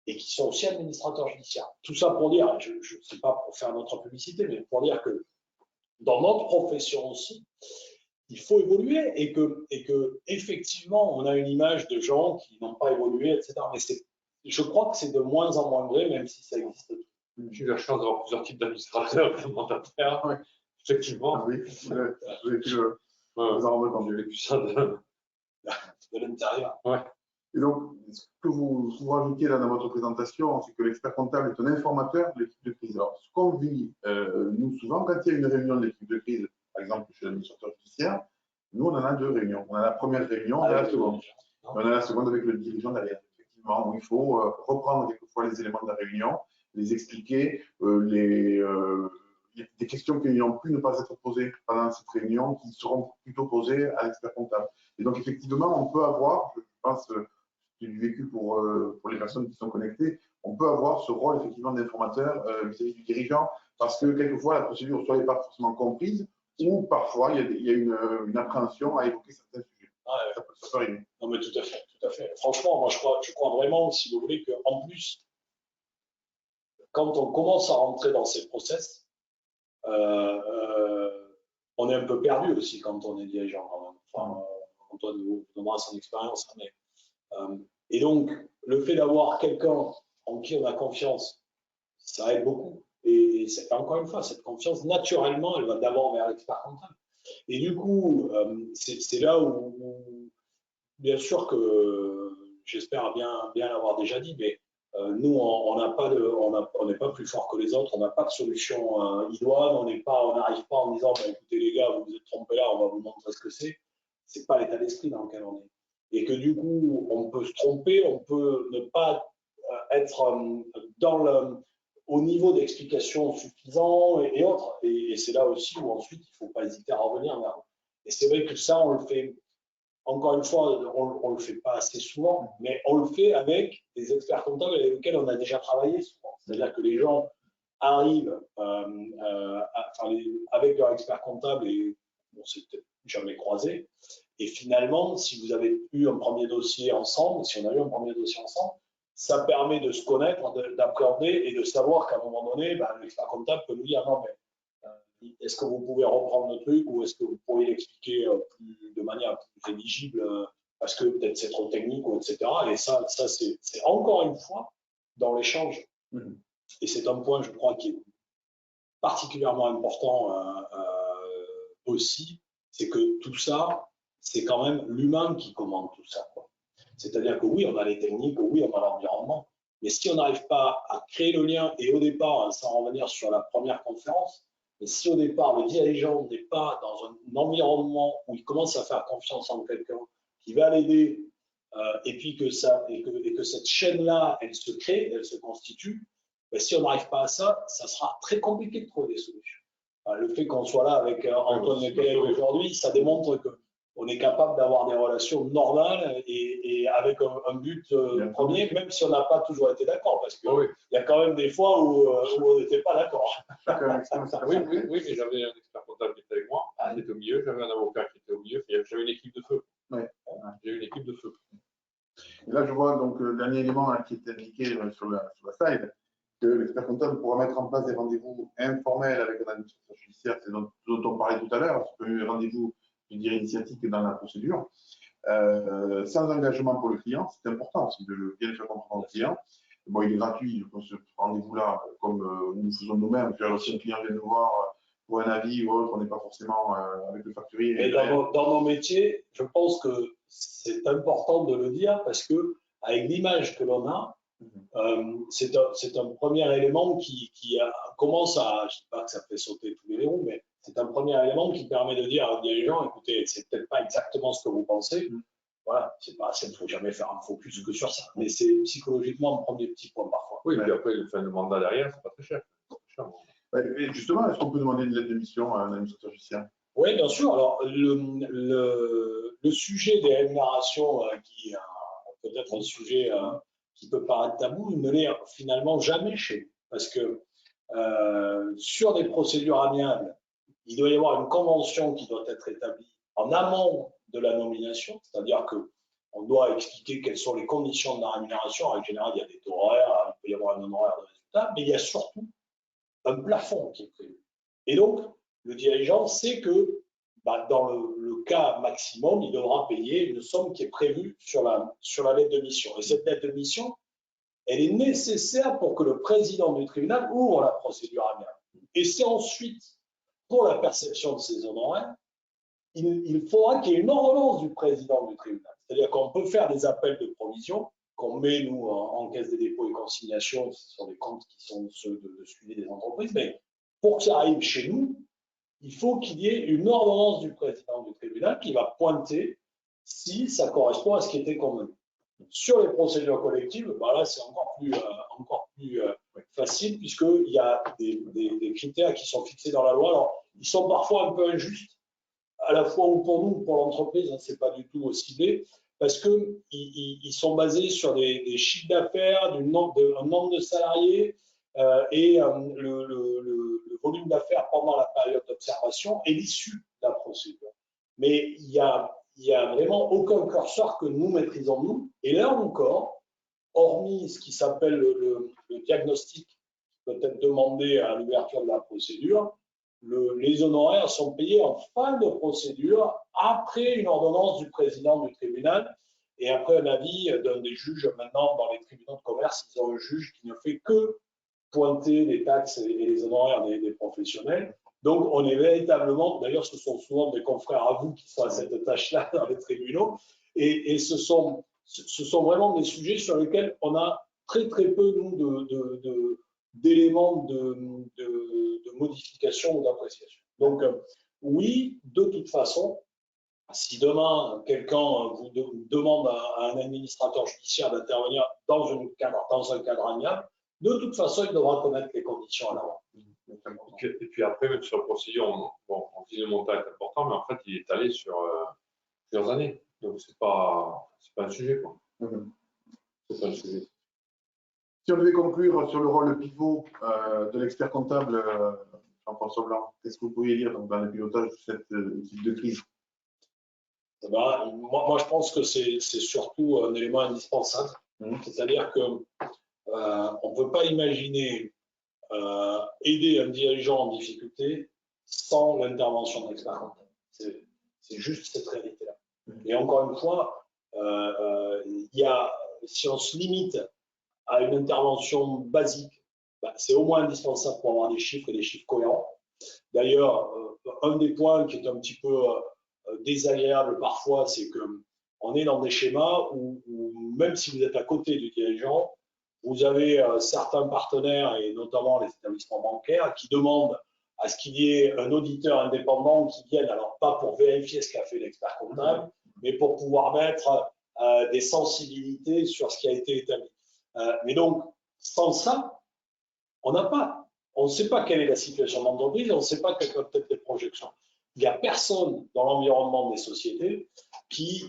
Et qui sont aussi administrateurs judiciaires. Tout ça pour dire, je ne sais pas pour faire notre publicité, mais pour dire que dans notre profession aussi, il faut évoluer et que effectivement, on a une image de gens qui n'ont pas évolué, etc. Mais je crois que c'est de moins en moins vrai, même si ça existe. J'ai eu la chance d'avoir plusieurs types d'administrateurs et de mandataires. Ouais. Effectivement. Oui, vous avez pu vous en rendre compte. J'ai vécu ça de l'intérieur. Ouais. Et donc, ce que vous rajoutiez là dans votre présentation, c'est que l'expert comptable est un informateur de l'équipe de crise. Alors, ce qu'on vit, nous, souvent, quand il y a une réunion de l'équipe de crise, par exemple chez l'administrateur judiciaire, nous, on en a deux réunions. On a la première réunion, on a la seconde. On a la seconde avec le dirigeant derrière, effectivement, où il faut reprendre quelquefois les éléments de la réunion, les expliquer, il y a des questions qui n'ont pu ne pas être posées pendant cette réunion, qui seront plutôt posées à l'expert comptable. Et donc, effectivement, on peut avoir, je pense, c'est du vécu pour les personnes qui sont connectées, on peut avoir ce rôle effectivement d'informateur vis-à-vis du dirigeant, parce que quelquefois la procédure soit n'est pas forcément comprise, ou parfois il y a une appréhension à évoquer certains sujets. Ouais. Ça peut arriver. Non, mais tout à fait, tout à fait. Franchement, moi je crois vraiment, si vous voulez, qu'en plus, quand on commence à rentrer dans ces process, on est un peu perdu aussi quand on est dirigeant. Enfin, Antoine vous donnera son expérience, mais et donc, le fait d'avoir quelqu'un en qui on a confiance, ça aide beaucoup. Et encore une fois, cette confiance, naturellement, elle va d'abord vers l'expert comptable. Et du coup, c'est là où, bien sûr que j'espère bien l'avoir déjà dit, mais nous, on n'est pas plus fort que les autres, on n'a pas de solution idoine, on n'arrive pas en disant, bah, écoutez les gars, vous vous êtes trompés là, on va vous montrer ce que c'est. C'est pas l'état d'esprit dans lequel on est. Et que du coup, on peut se tromper, on peut ne pas être au niveau d'explication suffisant et autres. Et c'est là aussi où ensuite, il ne faut pas hésiter à revenir vers. Et c'est vrai que ça, on le fait, encore une fois, on ne le fait pas assez souvent, mais on le fait avec des experts comptables avec lesquels on a déjà travaillé souvent. C'est-à-dire que les gens arrivent avec leur expert comptable et on s'est peut-être jamais croisé. Et finalement, si vous avez eu un premier dossier ensemble, si on a eu un premier dossier ensemble, ça permet de se connaître, d'appréhender et de savoir qu'à un moment donné, ben, l'expert comptable peut nous dire non, mais est-ce que vous pouvez reprendre le truc ou est-ce que vous pourriez l'expliquer de manière plus éligible parce que peut-être c'est trop technique, ou etc. Et ça c'est encore une fois dans l'échange. Et c'est un point, je crois, qui est particulièrement important aussi, c'est que tout ça, c'est quand même l'humain qui commande tout ça. C'est-à-dire que oui, on a les techniques, oui, on a l'environnement, mais si on n'arrive pas à créer le lien, et au départ, sans revenir sur la première conférence, mais si au départ, le dirigeant n'est pas dans un environnement où il commence à faire confiance en quelqu'un qui va l'aider, et puis que cette chaîne-là, elle se crée, elle se constitue, ben, si on n'arrive pas à ça, ça sera très compliqué de trouver des solutions. Le fait qu'on soit là avec Antoine Lequel aujourd'hui, ça démontre qu'on est capable d'avoir des relations normales et avec un but premier, même si on n'a pas toujours été d'accord, parce qu'il y a quand même des fois où on n'était pas d'accord. Oui, mais j'avais un expert comptable qui était avec moi, qui était au milieu, j'avais un avocat qui était au milieu, j'avais une équipe de feu. Ouais. J'ai une équipe de feu. Et là, je vois donc le dernier élément qui est indiqué sur la slide, que l'expert comptable pourra mettre en place des rendez-vous informels avec un administrateur judiciaire, c'est dont on parlait tout à l'heure, c'est un rendez-vous, je dirais, initiatique dans la procédure, sans engagement pour le client, c'est important aussi de bien le faire comprendre au client. Bon, il est gratuit, ce rendez-vous-là, comme nous faisons nous-mêmes. Si un client vient nous voir pour un avis ou autre, on n'est pas forcément avec le facturier. Mais dans nos métiers, je pense que c'est important de le dire parce que avec l'image que l'on a, c'est un premier élément qui commence à, je ne dis pas que ça fait sauter tous les verrous, mais c'est un premier élément qui permet de dire à un dirigeant, écoutez, c'est peut-être pas exactement ce que vous pensez, voilà, c'est pas, il ne faut jamais faire un focus que sur ça. Mais c'est psychologiquement un premier petit point parfois. Oui, puis après, le mandat derrière, c'est pas très cher. Et justement, est-ce qu'on peut demander une lettre de mission à un administrateur judiciaire? Oui, bien sûr. Alors, le sujet des rémunérations, qui peut être un sujet qui peut paraître tabou, il ne l'est finalement jamais chez nous. Parce que sur des procédures amiables, il doit y avoir une convention qui doit être établie en amont de la nomination, c'est-à-dire qu'on doit expliquer quelles sont les conditions de la rémunération. En général, il y a des taux horaires, il peut y avoir un honoraire de résultat, mais il y a surtout un plafond qui est prévu. Et donc, le dirigeant sait que dans le cas maximum, il devra payer une somme qui est prévue sur la lettre de mission. Et cette lettre de mission, elle est nécessaire pour que le président du tribunal ouvre la procédure amiable. Et c'est ensuite, pour la perception de ces honoraires, il faudra qu'il y ait une ordonnance du président du tribunal. C'est-à-dire qu'on peut faire des appels de provision qu'on met, nous, en caisse des dépôts et consignations sur des comptes qui sont ceux de suivi des entreprises. Mais pour que ça arrive chez nous, il faut qu'il y ait une ordonnance du président du tribunal qui va pointer si ça correspond à ce qui était convenu. Sur les procédures collectives, là, c'est encore plus facile puisqu'il y a des critères qui sont fixés dans la loi. Alors, ils sont parfois un peu injustes, à la fois ou pour nous ou pour l'entreprise, hein, c'est pas du tout ciblé, parce qu'ils sont basés sur des chiffres d'affaires, un nombre de salariés et le volume d'affaires pendant la période d'observation et l'issue de la procédure. Mais il y a vraiment aucun curseur que nous maîtrisons nous. Et là encore, hormis ce qui s'appelle le diagnostic qui peut être demandé à l'ouverture de la procédure, les honoraires sont payés en fin de procédure après une ordonnance du président du tribunal et après un avis d'un des juges. Maintenant, dans les tribunaux de commerce, ils ont un juge qui ne fait que pointer les taxes et les honoraires des professionnels. Donc, on est véritablement, d'ailleurs, ce sont souvent des confrères à vous qui sont à cette tâche-là dans les tribunaux, et ce sont vraiment des sujets sur lesquels on a très peu, nous, d'éléments de modification ou d'appréciation. Donc, oui, de toute façon, si demain, quelqu'un vous demande à un administrateur judiciaire d'intervenir dans un cadre amiable, de toute façon, il devra connaître les conditions à l'avant. Et puis après, même sur la procédure, on dit le montant est important, mais en fait, il est étalé sur plusieurs années. Donc, c'est pas un sujet, quoi. C'est pas un sujet. Si on devait conclure sur le rôle pivot de l'expert comptable, Jean-François Blanc, qu'est-ce que vous pourriez dire dans le pilotage de cette type de crise? Moi, je pense que c'est surtout un élément indispensable. C'est-à-dire qu'on ne peut pas imaginer aider un dirigeant en difficulté sans l'intervention d'un expert comptable. C'est juste cette réalité-là. Et encore une fois, si on se limite à une intervention basique, c'est au moins indispensable pour avoir des chiffres et des chiffres cohérents. D'ailleurs, un des points qui est un petit peu désagréable parfois, c'est qu'on est dans des schémas où même si vous êtes à côté du dirigeant, vous avez certains partenaires, et notamment les établissements bancaires, qui demandent à ce qu'il y ait un auditeur indépendant qui vienne, alors pas pour vérifier ce qu'a fait l'expert comptable, mais pour pouvoir mettre des sensibilités sur ce qui a été établi. Mais donc, sans ça, on ne sait pas quelle est la situation de l'entreprise, on ne sait pas quelles peuvent être les projections. Il n'y a personne dans l'environnement des sociétés qui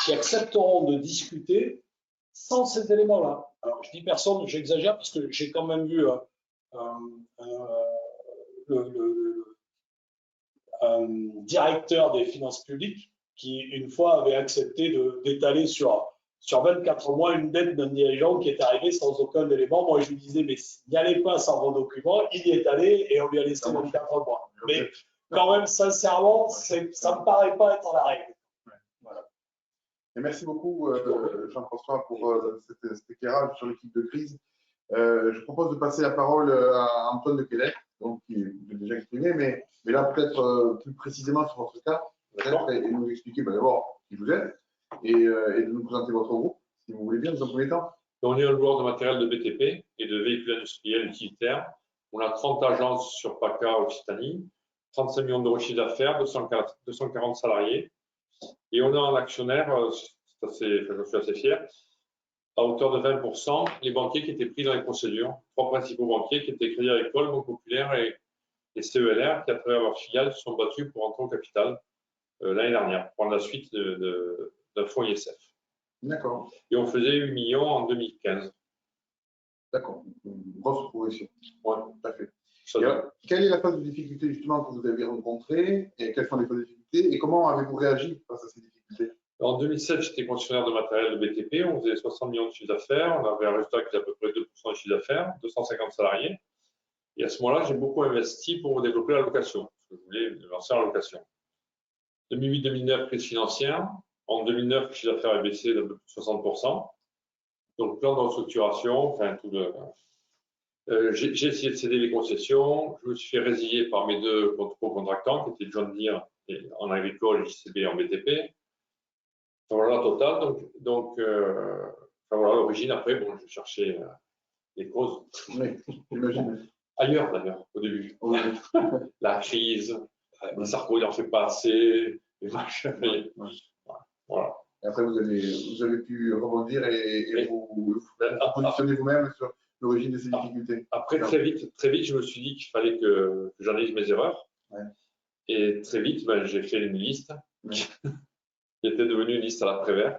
accepteront de discuter sans ces éléments-là. Alors, je dis personne, j'exagère parce que j'ai quand même vu un directeur des finances publiques qui, une fois, avait accepté d'étaler sur 24 mois une dette d'un dirigeant qui est arrivé sans aucun élément. Moi, je lui disais, mais n'y allez pas sans vos documents. Il y est allé et on lui a laissé 24 mois. Mais quand même, sincèrement, ça ne me paraît pas être la règle. Voilà. Et merci beaucoup, Jean-François, pour cet éclairage sur l'équipe de crise. Je propose de passer la parole à Antoine de Québec, donc, qui est déjà exprimé, mais là, peut-être plus précisément sur votre cas, et nous expliquer d'abord qui vous êtes et de nous présenter votre groupe, si vous voulez bien, dans un premier temps. On est un loueur de matériel de BTP et de véhicules industriels utilitaires. On a 30 agences sur PACA Occitanie, 35 millions d'euros de chiffre d'affaires, 240 salariés. Et on a un actionnaire j'en suis assez fier, à hauteur de 20%, les banquiers qui étaient pris dans les procédures, 3 principaux banquiers qui étaient Crédit Agricole, Banque Populaire et CELR, qui à travers leur filiale se sont battus pour entrer au capital l'année dernière, prendre la suite d'un fonds ISF. D'accord. Et on faisait 8 millions en 2015. D'accord. Une grosse progression. Ouais. Tout à fait. Ça, Et alors, quelle est la phase de difficulté justement que vous avez rencontrée et quelles sont les phases de difficulté et comment avez-vous réagi face à ces difficultés? En 2007, j'étais concessionnaire de matériel de BTP, on faisait 60 millions de chiffre d'affaires, on avait un résultat qui était à peu près 2% de chiffre d'affaires, 250 salariés. Et à ce moment-là, j'ai beaucoup investi pour développer la location, parce que je voulais me lancer en location. 2008-2009, crise financière. En 2009, le chiffre d'affaires est baissé de 60%. Donc, plan de restructuration, enfin, tout le. J'ai essayé de céder les concessions. Je me suis fait résilier par mes 2 co-contractants, qui étaient John Deere en agricole et JCB en BTP. Enfin, voilà la totale. Donc enfin, voilà l'origine. Après, bon, je cherchais les causes. Oui, j'imagine. Ailleurs, d'ailleurs, au début. Oui. La crise, les Sarko, il n'en fait pas assez, les machins. Voilà. Et après, vous avez pu rebondir et vous positionner vous-même sur l'origine de ces difficultés. Après, très vite, je me suis dit qu'il fallait que j'analyse mes erreurs. Ouais. Et très vite, j'ai fait une liste qui était devenue une liste à l'après-vert.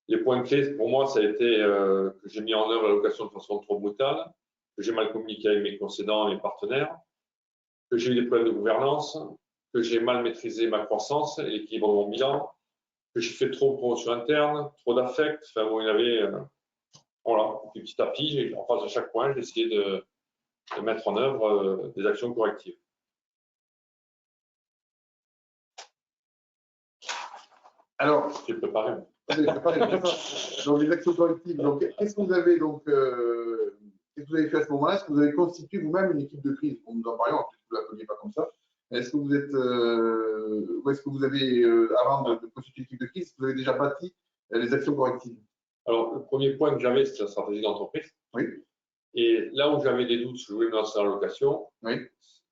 Les points clés, pour moi, ça a été que j'ai mis en œuvre la location de façon trop brutale, que j'ai mal communiqué avec mes concédants, mes partenaires, que j'ai eu des problèmes de gouvernance, que j'ai mal maîtrisé ma croissance et l'équilibre de mon bilan, que j'ai fait trop de promotion interne, trop d'affect. Enfin, bon, il y avait, voilà, petit à petit, en face de chaque point, j'ai essayé de mettre en œuvre des actions correctives. Alors, J'ai préparé. Donc, les actions collectives. Donc, qu'est-ce que vous avez qu'est-ce que vous avez fait à ce moment-là? Est-ce que vous avez constitué vous-même une équipe de crise? Nous en parlions, peut-être que vous ne la connaiez pas comme ça. Est-ce que vous êtes, ou est-ce que vous avez, avant de constituer une équipe de crise, vous avez déjà bâti les actions correctives? Alors, le premier point que j'avais, c'était la stratégie d'entreprise. Oui. Et là où j'avais des doutes, je voulais me lancer dans la location. Oui.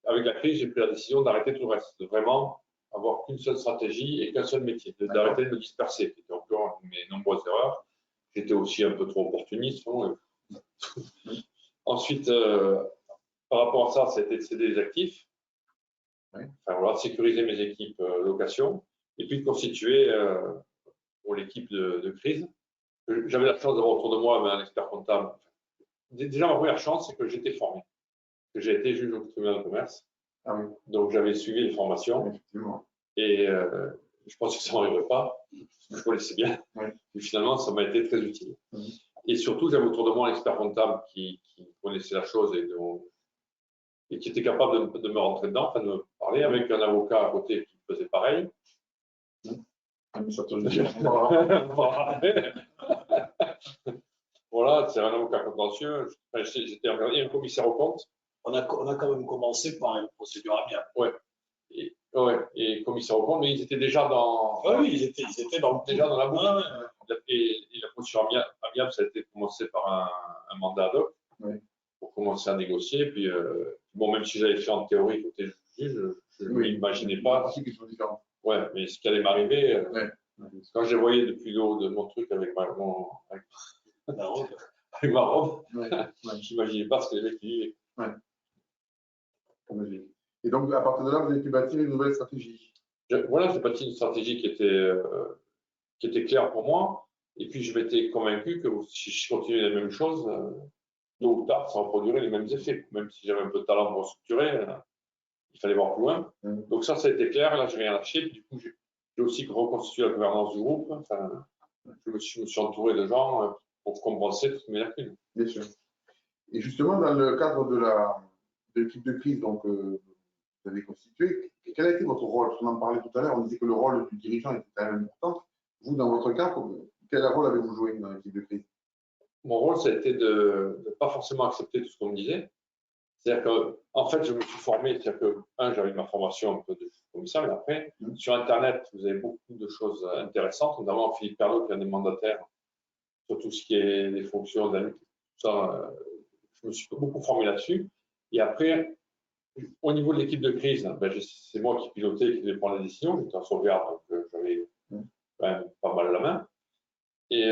Avec la crise, j'ai pris la décision d'arrêter tout le reste, de vraiment avoir qu'une seule stratégie et qu'un seul métier, d'arrêter de me disperser, qui était encore une de mes nombreuses erreurs. J'étais aussi un peu trop opportuniste. Ensuite, par rapport à ça, c'était de céder les actifs, enfin, voilà, sécuriser mes équipes location, et puis de constituer pour l'équipe de crise. J'avais la chance d'avoir autour de moi un expert comptable. Déjà, ma première chance, c'est que j'étais formé, que j'ai été juge au tribunal de commerce. Ah oui. Donc, j'avais suivi les formations. Effectivement. Et je pensais que ça n'arriverait pas, parce que je connaissais bien. Oui. Et finalement, ça m'a été très utile. Et surtout, j'avais autour de moi un expert comptable qui connaissait la chose et qui était capable de me rentrer dedans, enfin de me parler, avec un avocat à côté qui faisait pareil. Voilà, c'est un avocat contentieux. J'étais un commissaire au compte. On a quand même commencé par une procédure amiable. Et commissaire au compte, mais ils étaient déjà dans. Oui, ils étaient déjà dans la boucle. Et la procédure amiable, ça a été commencé par un mandat ad hoc pour commencer à négocier. Puis, bon, même si j'avais fait en théorie côté juge, je ne m'imaginais pas. Ouais, mais ce qui allait m'arriver, quand je voyais depuis le haut de mon truc avec ma robe, je n'imaginais pas ce que j'avais vivaient. Et donc, à partir de là, vous avez pu bâtir une nouvelle stratégie. Voilà, j'ai bâti une stratégie qui était claire pour moi. Et puis, je m'étais convaincu que si je continuais la même chose, tôt ou tard, ça reproduirait les mêmes effets. Même si j'avais un peu de talent pour restructurer, il fallait voir plus loin. Donc, ça a été clair. Là, je n'ai rien lâché. Puis, du coup, j'ai aussi reconstitué la gouvernance du groupe. Enfin, je me suis entouré de gens pour compenser toutes mes lacunes. Bien sûr. Et justement, dans le cadre de l'équipe de crise, donc, vous avez constitué, quel a été votre rôle? On en parlait tout à l'heure, on disait que le rôle du dirigeant était quand même important. Vous, dans votre cas, quel rôle avez-vous joué dans l'équipe de crise? Mon rôle, ça a été de ne pas forcément accepter tout ce qu'on me disait. C'est-à-dire qu'en fait, je me suis formé, c'est-à-dire que, j'avais ma formation un peu de commissaire, mais après, sur Internet, vous avez beaucoup de choses intéressantes, notamment Philippe Perlot, qui est un des mandataires, sur tout ce qui est les fonctions d'admin, tout ça. Je me suis beaucoup formé là-dessus. Et après, au niveau de l'équipe de crise, c'est moi qui pilotais et qui devais prendre la décision. J'étais en sauvegarde, donc j'avais quand même pas mal la main. Et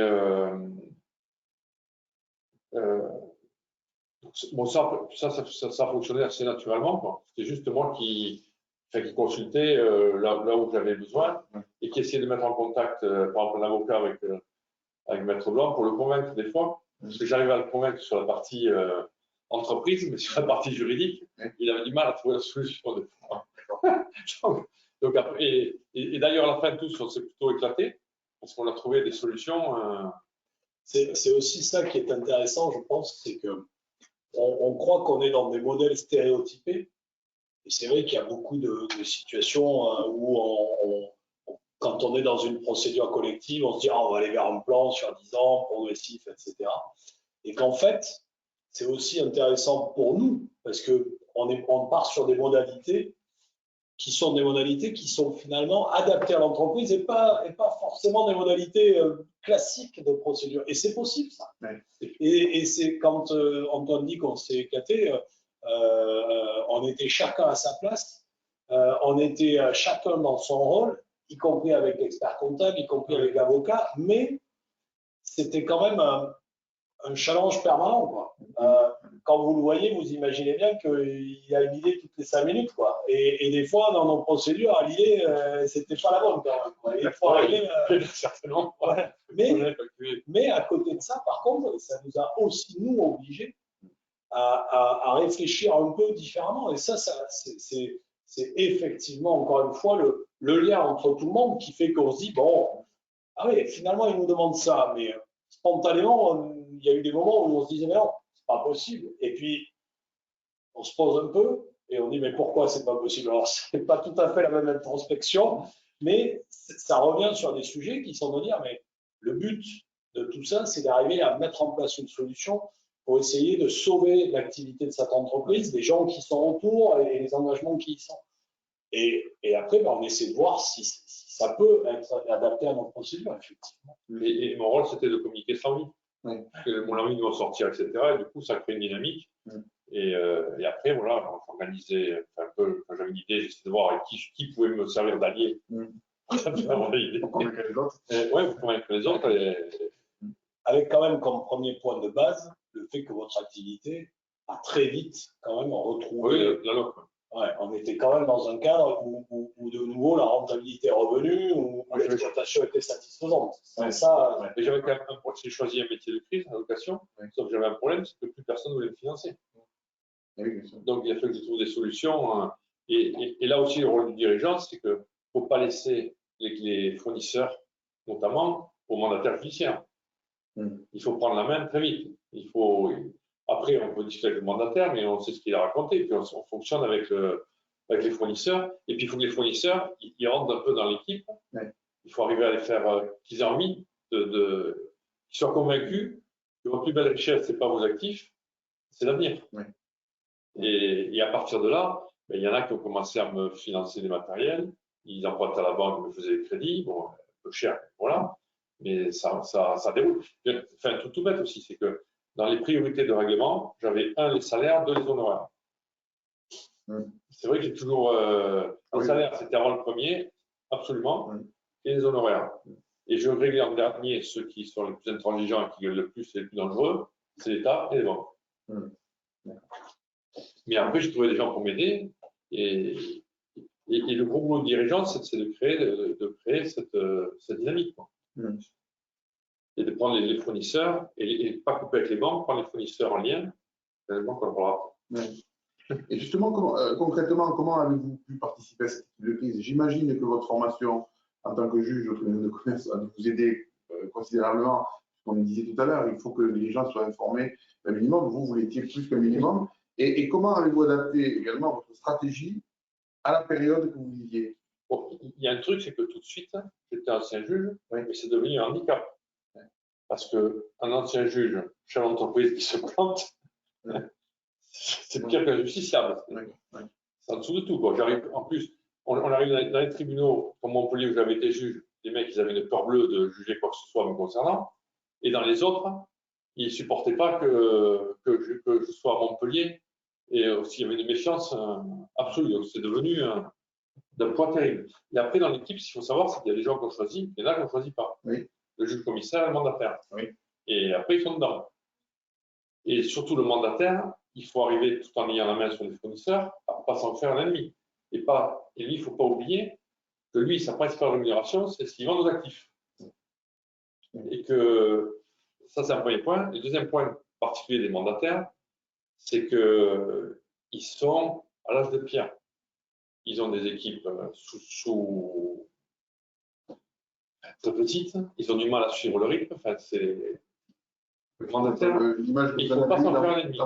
bon, ça fonctionnait assez naturellement, quoi. C'était juste moi qui consultais là où j'avais besoin et qui essayait de mettre en contact, par exemple, un avocat avec Maître Blanc pour le convaincre des fois. Parce que j'arrivais à le convaincre sur la partie entreprise, mais sur la partie juridique, il avait du mal à trouver la solution des fois. donc après, et d'ailleurs, à la fin, tous, on s'est plutôt éclaté parce qu'on a trouvé des solutions. C'est aussi ça qui est intéressant, je pense, c'est que on croit qu'on est dans des modèles stéréotypés. Et c'est vrai qu'il y a beaucoup de situations où quand on est dans une procédure collective, on se dit ah, on va aller vers un plan sur 10 ans, progressif, etc. Et qu'en fait, c'est aussi intéressant pour nous parce qu'on part sur des modalités qui sont finalement adaptées à l'entreprise et pas forcément des modalités classiques de procédure. Et c'est possible, ça. Ouais. Et c'est quand Antoine dit qu'on s'est éclaté, on était chacun à sa place, on était chacun dans son rôle, y compris avec l'expert comptable, y compris avec l'avocat, mais c'était quand même un challenge permanent, quoi. Quand vous le voyez, vous imaginez bien qu'il y a une idée toutes les 5 minutes, quoi. Et des fois, dans nos procédures, l'idée, c'était pas la bonne, quand même, quoi. Il faut arriver. Certainement. Ouais. Mais à côté de ça, par contre, ça nous a aussi, nous, obligés à réfléchir un peu différemment. Et ça c'est effectivement, encore une fois, le lien entre tout le monde qui fait qu'on se dit, bon, ah oui, finalement, ils nous demandent ça, mais spontanément, il y a eu des moments où on se disait, mais non, c'est pas possible. Et puis, on se pose un peu et on dit, mais pourquoi c'est pas possible? Alors, c'est pas tout à fait la même introspection, mais ça revient sur des sujets qui sont de dire, mais le but de tout ça, c'est d'arriver à mettre en place une solution pour essayer de sauver l'activité de cette entreprise, les gens qui sont autour et les engagements qui y sont. Et après, ben, on essaie de voir si ça peut être adapté à notre procédure, effectivement. Et mon rôle, c'était de communiquer sans lui. Oui. Mon envie de m'en sortir, etc. Et du coup, ça crée une dynamique. Et après, voilà, j'organisais un peu, quand j'avais une idée, j'essayais de voir avec qui pouvait me servir d'allié. Pour convaincre les autres. Oui, pour convaincre les autres. Avec quand même comme premier point de base le fait que votre activité a très vite quand même retrouvé. Oui, la loc. Ouais, on était quand même dans un cadre où de nouveau la rentabilité est revenue, où l'exploitation était satisfaisante. Ouais. Ça, mais j'avais quand même j'ai choisi un métier de crise, la location, sauf que j'avais un problème, c'est que plus personne ne voulait me financer. Oui, bien sûr. Donc il a fallu que je trouve des solutions. Et là aussi, le rôle du dirigeant, c'est qu'il ne faut pas laisser les fournisseurs, notamment, au mandataire judiciaire. Il faut prendre la main très vite. Après, on peut discuter avec le mandataire, mais on sait ce qu'il a raconté. Puis on fonctionne avec les fournisseurs. Et puis il faut que les fournisseurs ils rentrent un peu dans l'équipe. Ouais. Il faut arriver à les faire qu'ils aient envie qu'ils soient convaincus que votre plus belle richesse, ce n'est pas vos actifs, c'est l'avenir. Ouais. Et à partir de là, ben, il y en a qui ont commencé à me financer des matériels. Ils empruntent à la banque, me faisaient des crédits, bon, un peu cher, voilà. Mais ça déroule. Enfin, tout bête aussi, c'est que dans les priorités de règlement, j'avais les salaires, les honoraires. C'est vrai que j'ai toujours le salaire, c'était avant le premier, absolument, et les honoraires. Et je réglais en dernier ceux qui sont les plus intransigeants et qui gueulent le plus et les plus dangereux, c'est l'État et les banques. Mais après, j'ai trouvé des gens pour m'aider et le gros boulot de dirigeant, c'est de créer cette dynamique. Et de prendre les fournisseurs et pas couper avec les banques, prendre les fournisseurs en lien. Les banques, on en parlera. Et justement, concrètement, comment avez-vous pu participer à cette équipe de crise? J'imagine que votre formation en tant que juge au tribunal de commerce a dû vous aider considérablement. Comme on disait tout à l'heure, il faut que les gens soient informés un minimum. Vous l'étiez plus qu'un minimum. Et comment avez-vous adapté également votre stratégie à la période que vous viviez? Bon, il y a un truc, c'est que tout de suite, j'étais ancien juge, mais c'est devenu un handicap. Parce qu'un ancien juge, chef d'entreprise qui se plante, c'est pire qu'un justiciable. C'est en dessous de tout, quoi. En plus, on arrive dans les tribunaux, comme Montpellier, où j'avais été juge, les mecs, ils avaient une peur bleue de juger quoi que ce soit me concernant. Et dans les autres, ils ne supportaient pas que je sois à Montpellier. Et aussi, il y avait une méfiance absolue. Donc, c'est devenu d'un poids terrible. Et après, dans l'équipe, ce qu'il faut savoir, c'est qu'il y a des gens qu'on choisit, et là, qu'on ne choisit pas. le juge commissaire et le mandataire. Oui. Et après, ils sont dedans. Et surtout, le mandataire, il faut arriver tout en ayant la main sur les fournisseurs, à ne pas s'en faire un ennemi. Et lui, il ne faut pas oublier que lui, sa principale rémunération, c'est ce qu'il vend aux actifs. Et que ça, c'est un premier point. Le deuxième point particulier des mandataires, c'est qu'ils sont à l'âge de pierre. Ils ont des équipes très petites, ils ont du mal à suivre le rythme. Enfin, c'est le mandataire. Il ne faut pas s'en faire un ennemi.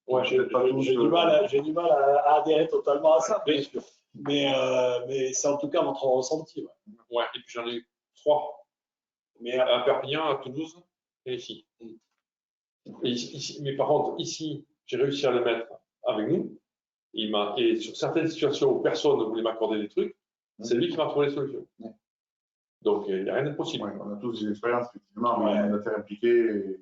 Ouais, j'ai du mal à adhérer totalement à ça. Mais c'est en tout cas notre ressenti. Ouais, et puis j'en ai eu 3. Mais à Perpignan, à Toulouse et ici. Mais par contre, ici, j'ai réussi à le mettre avec nous. Et sur certaines situations où personne ne voulait m'accorder des trucs, c'est lui qui m'a trouvé les solutions. Donc, il n'y a rien d'impossible. Ouais, on a tous des expériences, effectivement, mais on a été impliqués et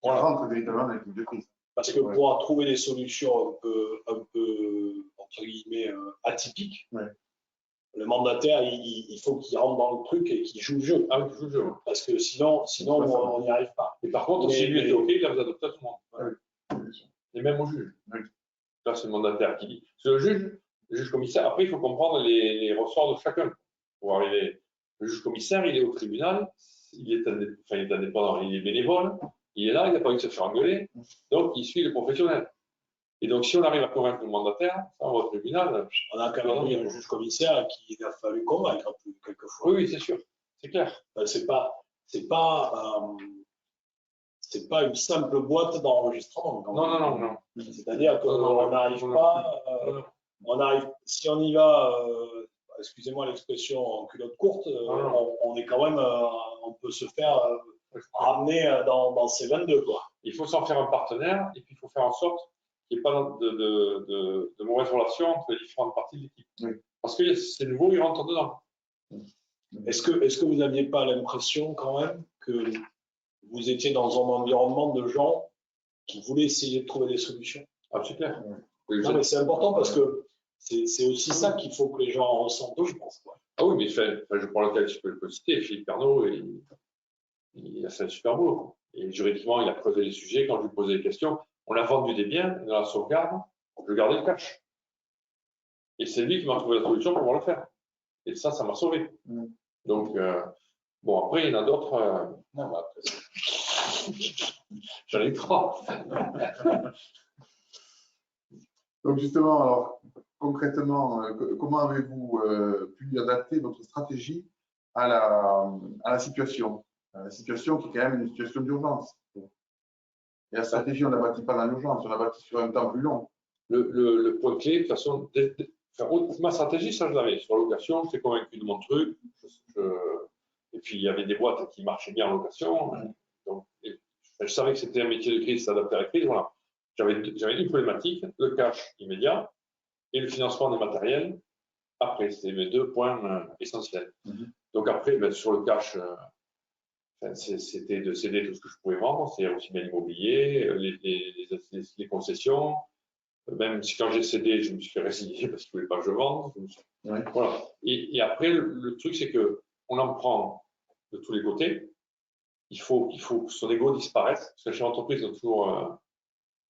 on rentre véritablement dans l'équipe de crise. Parce que pour trouver des solutions un peu entre guillemets, atypiques, le mandataire, il faut qu'il rentre dans le truc et qu'il joue le jeu. Ah oui, il joue le jeu. Parce que sinon on n'y arrive pas. Et par contre, si lui était OK, il la faisait adopter à tout le monde. Oui. Et même au juge. Là, c'est le mandataire qui dit. C'est le juge commissaire. Après, il faut comprendre les ressorts de chacun. Pour arriver. Le juge commissaire, il est au tribunal, il est indépendant, il est bénévole, il est là, il n'a pas envie de se faire engueuler, donc il suit les professionnels. Et donc, si on arrive à convaincre le mandataire, ça, on va au tribunal. On a quand même eu un juge commissaire qu'il a fallu convaincre quelquefois. Oui, c'est sûr, c'est clair. C'est pas une simple boîte d'enregistrement. Non. C'est-à-dire qu'on n'arrive pas. Si on y va, excusez-moi l'expression, en culotte courte, on est quand même, on peut se faire ramener dans ces 22, quoi. Il faut s'en faire un partenaire et puis il faut faire en sorte qu'il n'y ait pas de mauvaises relations entre les différentes parties de l'équipe. Oui. Parce que c'est nouveau, ils rentrent dedans. Est-ce que vous n'aviez pas l'impression quand même que vous étiez dans un environnement de gens qui voulaient essayer de trouver des solutions? Ah, c'est clair. Non, mais c'est important parce que c'est aussi ça qu'il faut que les gens en ressentent, je pense. Quoi. Ah oui, mais je prends le cas, je peux le citer, Philippe Pernaut, il a fait un super boulot. Et juridiquement, il a creusé les sujets. Quand je lui posais des questions, on a vendu des biens, dans la sauvegarde, je gardais le cash. Et c'est lui qui m'a trouvé la solution pour pouvoir le faire. Et ça m'a sauvé. Donc, bon, après, il y en a d'autres. Non, bah, après, j'en ai 3. Donc, justement, alors, concrètement, comment avez-vous pu adapter votre stratégie à la situation? La situation qui est quand même une situation d'urgence. Et la stratégie, on ne la bâtit pas dans l'urgence, on la bâtit sur un temps plus long. Le point clé, de toute façon, ma stratégie, ça je l'avais. Sur la location, j'étais convaincu de mon truc. Et puis, il y avait des boîtes qui marchaient bien en location. Donc, je savais que c'était un métier de crise, s'adapter à la crise. Voilà. J'avais une problématique, le cash immédiat et le financement des matériels. Après, c'était mes 2 points essentiels. Donc après, sur le cash, c'était de céder tout ce que je pouvais vendre, c'est aussi bien l'immobilier, les concessions. Même si quand j'ai cédé, je me suis fait résilier parce qu'il ne voulait pas que je vende. Voilà. Et après, le truc, c'est qu'on en prend de tous les côtés. Il faut que son ego disparaisse. Parce que chez l'entreprise, il y a toujours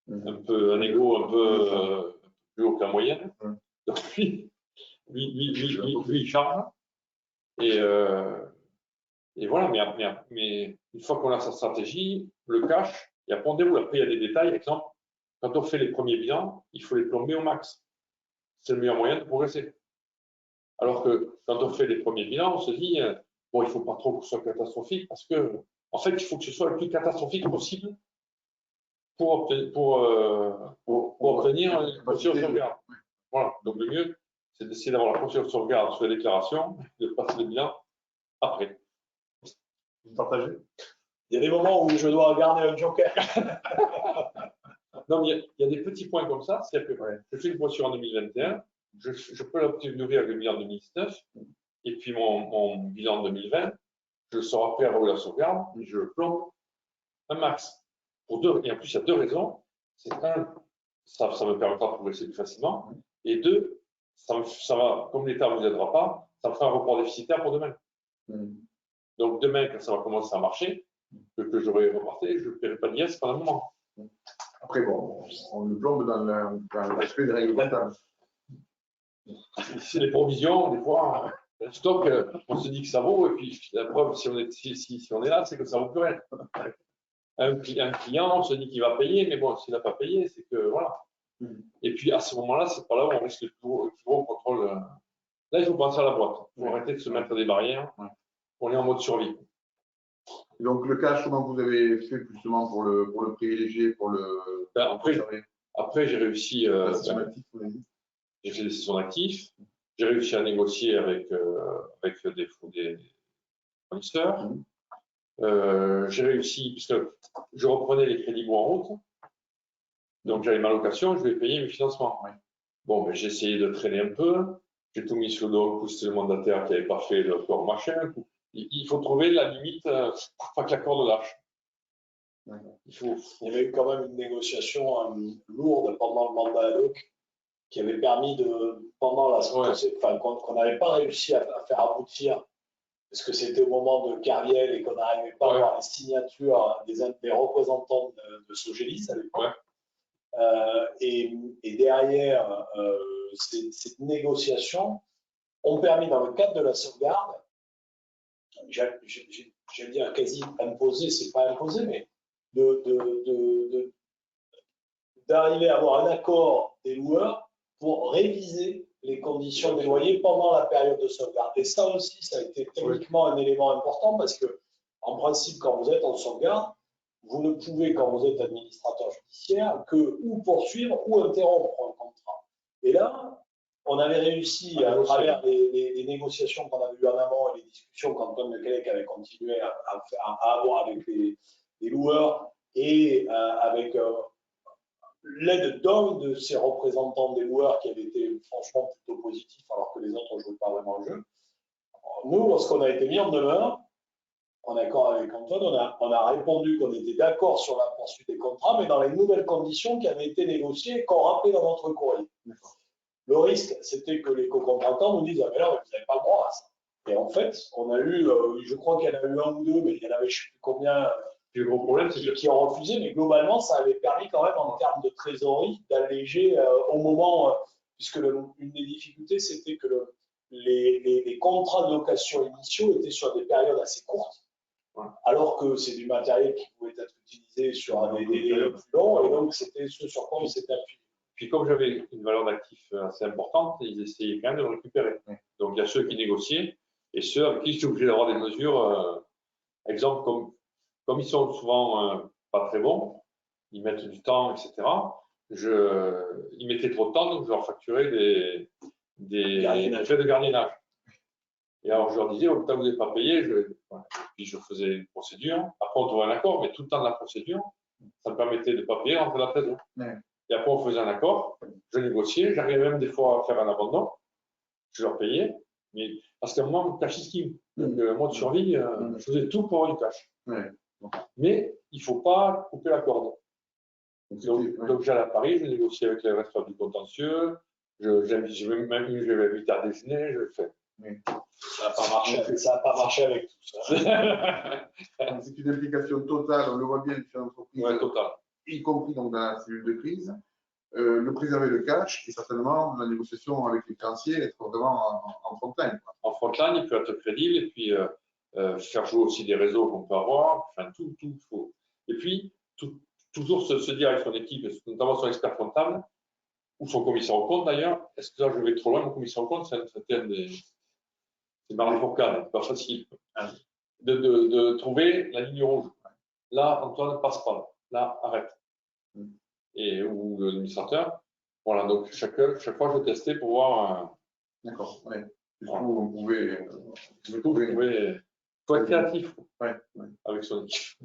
un ego un peu plus haut que la moyenne. Donc lui, il charge. Et voilà, mais une fois qu'on a sa stratégie, le cash, et après on déroule. Après, il y a des détails. Par exemple, quand on fait les premiers bilans, il faut les plomber au max. C'est le meilleur moyen de progresser. Alors que quand on fait les premiers bilans, on se dit, bon, il ne faut pas trop que ce soit catastrophique parce que, en fait, il faut que ce soit le plus catastrophique possible pour obtenir une procédure de sauvegarde. Voilà. Donc, le mieux, c'est d'essayer d'avoir la procédure de sauvegarde sur la déclaration, de passer le bilan après. Vous partagez? Il y a des moments où je dois garder un joker. Non, mais il y a des petits points comme ça. C'est-à-dire que je fais une procédure en 2021, je peux l'obtenir avec le bilan 2019, et puis mon bilan 2020, je le sors après à la sauvegarde, mais je le plombe un max. Et en plus, il y a 2 raisons. C'est un, ça me permettra de progresser plus facilement. Et 2, ça va, comme l'État ne vous aidera pas, ça me fera un report déficitaire pour demain. Donc demain, quand ça va commencer à marcher, que j'aurai reporté, je ne paierai pas de l'IS pendant un moment. Après, bon, on le plombe dans l'aspect des règles comptables. C'est des provisions, des fois, un stock, on se dit que ça vaut, et puis la preuve, si on est là, c'est que ça vaut plus rien. Un client, on se dit qu'il va payer, mais bon, s'il n'a pas payé, c'est que voilà. Et puis à ce moment-là, c'est pas là où on risque le plus gros contrôle. Là, il faut penser à la boîte. Il faut arrêter de se mettre des barrières. On est en mode survie. Donc le cash, comment vous avez fait justement pour le privilégier, pour le après j'ai réussi. J'ai fait des sessions d'actifs. J'ai réussi à négocier avec des fournisseurs. J'ai réussi, puisque je reprenais les crédits en route, donc j'avais ma location, je vais payer mes financements. Bon, ben, j'ai essayé de traîner un peu, j'ai tout mis sur le dos, c'était le mandataire qui n'avait pas fait le corps machin. Il faut trouver la limite pour pas que la corde lâche. Il y avait eu quand même une négociation lourde pendant le mandat ad hoc qui avait permis pendant la qu'on n'avait pas réussi à faire aboutir, parce que c'était au moment de Carriel et qu'on n'arrivait pas à avoir les signatures des représentants de Sogélis à l'époque. Et derrière, ces négociations ont permis, dans le cadre de la sauvegarde, j'allais dire quasi imposé, c'est pas imposé, mais d'arriver à avoir un accord des loueurs pour réviser les conditions des loyers pendant la période de sauvegarde. Et ça aussi, ça a été techniquement un élément important parce que, en principe, quand vous êtes en sauvegarde, vous ne pouvez, quand vous êtes administrateur judiciaire, que ou poursuivre ou interrompre un contrat. Et là, on avait réussi, à travers les négociations qu'on avait eues en amont et les discussions qu'Antoine Lecalec avait continué à avoir avec les loueurs et avec l'aide d'un de ces représentants des loueurs qui avait été franchement plutôt positif alors que les autres ne jouaient pas vraiment le jeu. Nous, lorsqu'on a été mis en demeure, en accord avec Antoine, on a répondu qu'on était d'accord sur la poursuite des contrats, mais dans les nouvelles conditions qui avaient été négociées et qu'on rappelait dans notre courrier. Le risque, c'était que les co-contractants nous disent « Ah mais là, vous n'avez pas le droit à ça ». Et en fait, on a eu, je crois qu'il y en a eu un ou deux, mais il y en avait je ne sais plus combien le gros problème, qui ont refusé, mais globalement, ça avait permis quand même en termes de trésorerie d'alléger au moment, puisque une des difficultés, c'était que les contrats de location initiaux étaient sur des périodes assez courtes, alors que c'est du matériel qui pouvait être utilisé sur des délais plus longs, et donc c'était ce sur quoi on s'était appuyé. Puis comme j'avais une valeur d'actif assez importante, ils essayaient quand même de le récupérer. Donc il y a ceux qui négociaient et ceux avec qui je suis obligé d'avoir des mesures, exemple comme ils sont souvent pas très bons, ils mettent du temps, etc. Ils mettaient trop de temps, donc je leur facturais des frais de gardiennage. Et alors je leur disais, au temps que vous n'avez pas payé, puis je faisais une procédure. Après on trouvait un accord, mais tout le temps de la procédure, ça me permettait de ne pas payer, rentrer dans la trésorerie. Et après, on faisait un accord, je négociais, j'arrivais même des fois à faire un abandon, je leur payais, mais parce qu'à un moment, cash is king. Donc, moi de survie, je faisais tout pour avoir du cash. Mais il ne faut pas couper la corde. Donc j'allais à Paris, je négociais avec les responsables du contentieux, j'ai même eu, j'avais invité à déjeuner, je le fais. Ça n'a pas marché avec tout ça. C'est une implication totale, on le voit bien sur l'entreprise. Totale. Y compris donc dans la cellule de crise, le préserver le cash et certainement la négociation avec les créanciers, être vraiment en front-line. En front-line, il peut être crédible et puis faire jouer aussi des réseaux qu'on peut avoir, enfin tout faut. Et puis toujours se dire avec son équipe, notamment son expert comptable ou son commissaire au compte d'ailleurs, est-ce que là je vais trop loin, mon commissaire au compte, c'est Marie Fourcade, c'est pas facile. De trouver la ligne rouge. Là, Antoine ne passe pas. Là, arrête. Ou l'administrateur. Voilà, donc chaque fois, je testais pour voir. D'accord, oui. Du coup, on pouvait. Il faut être créatif avec son équipe.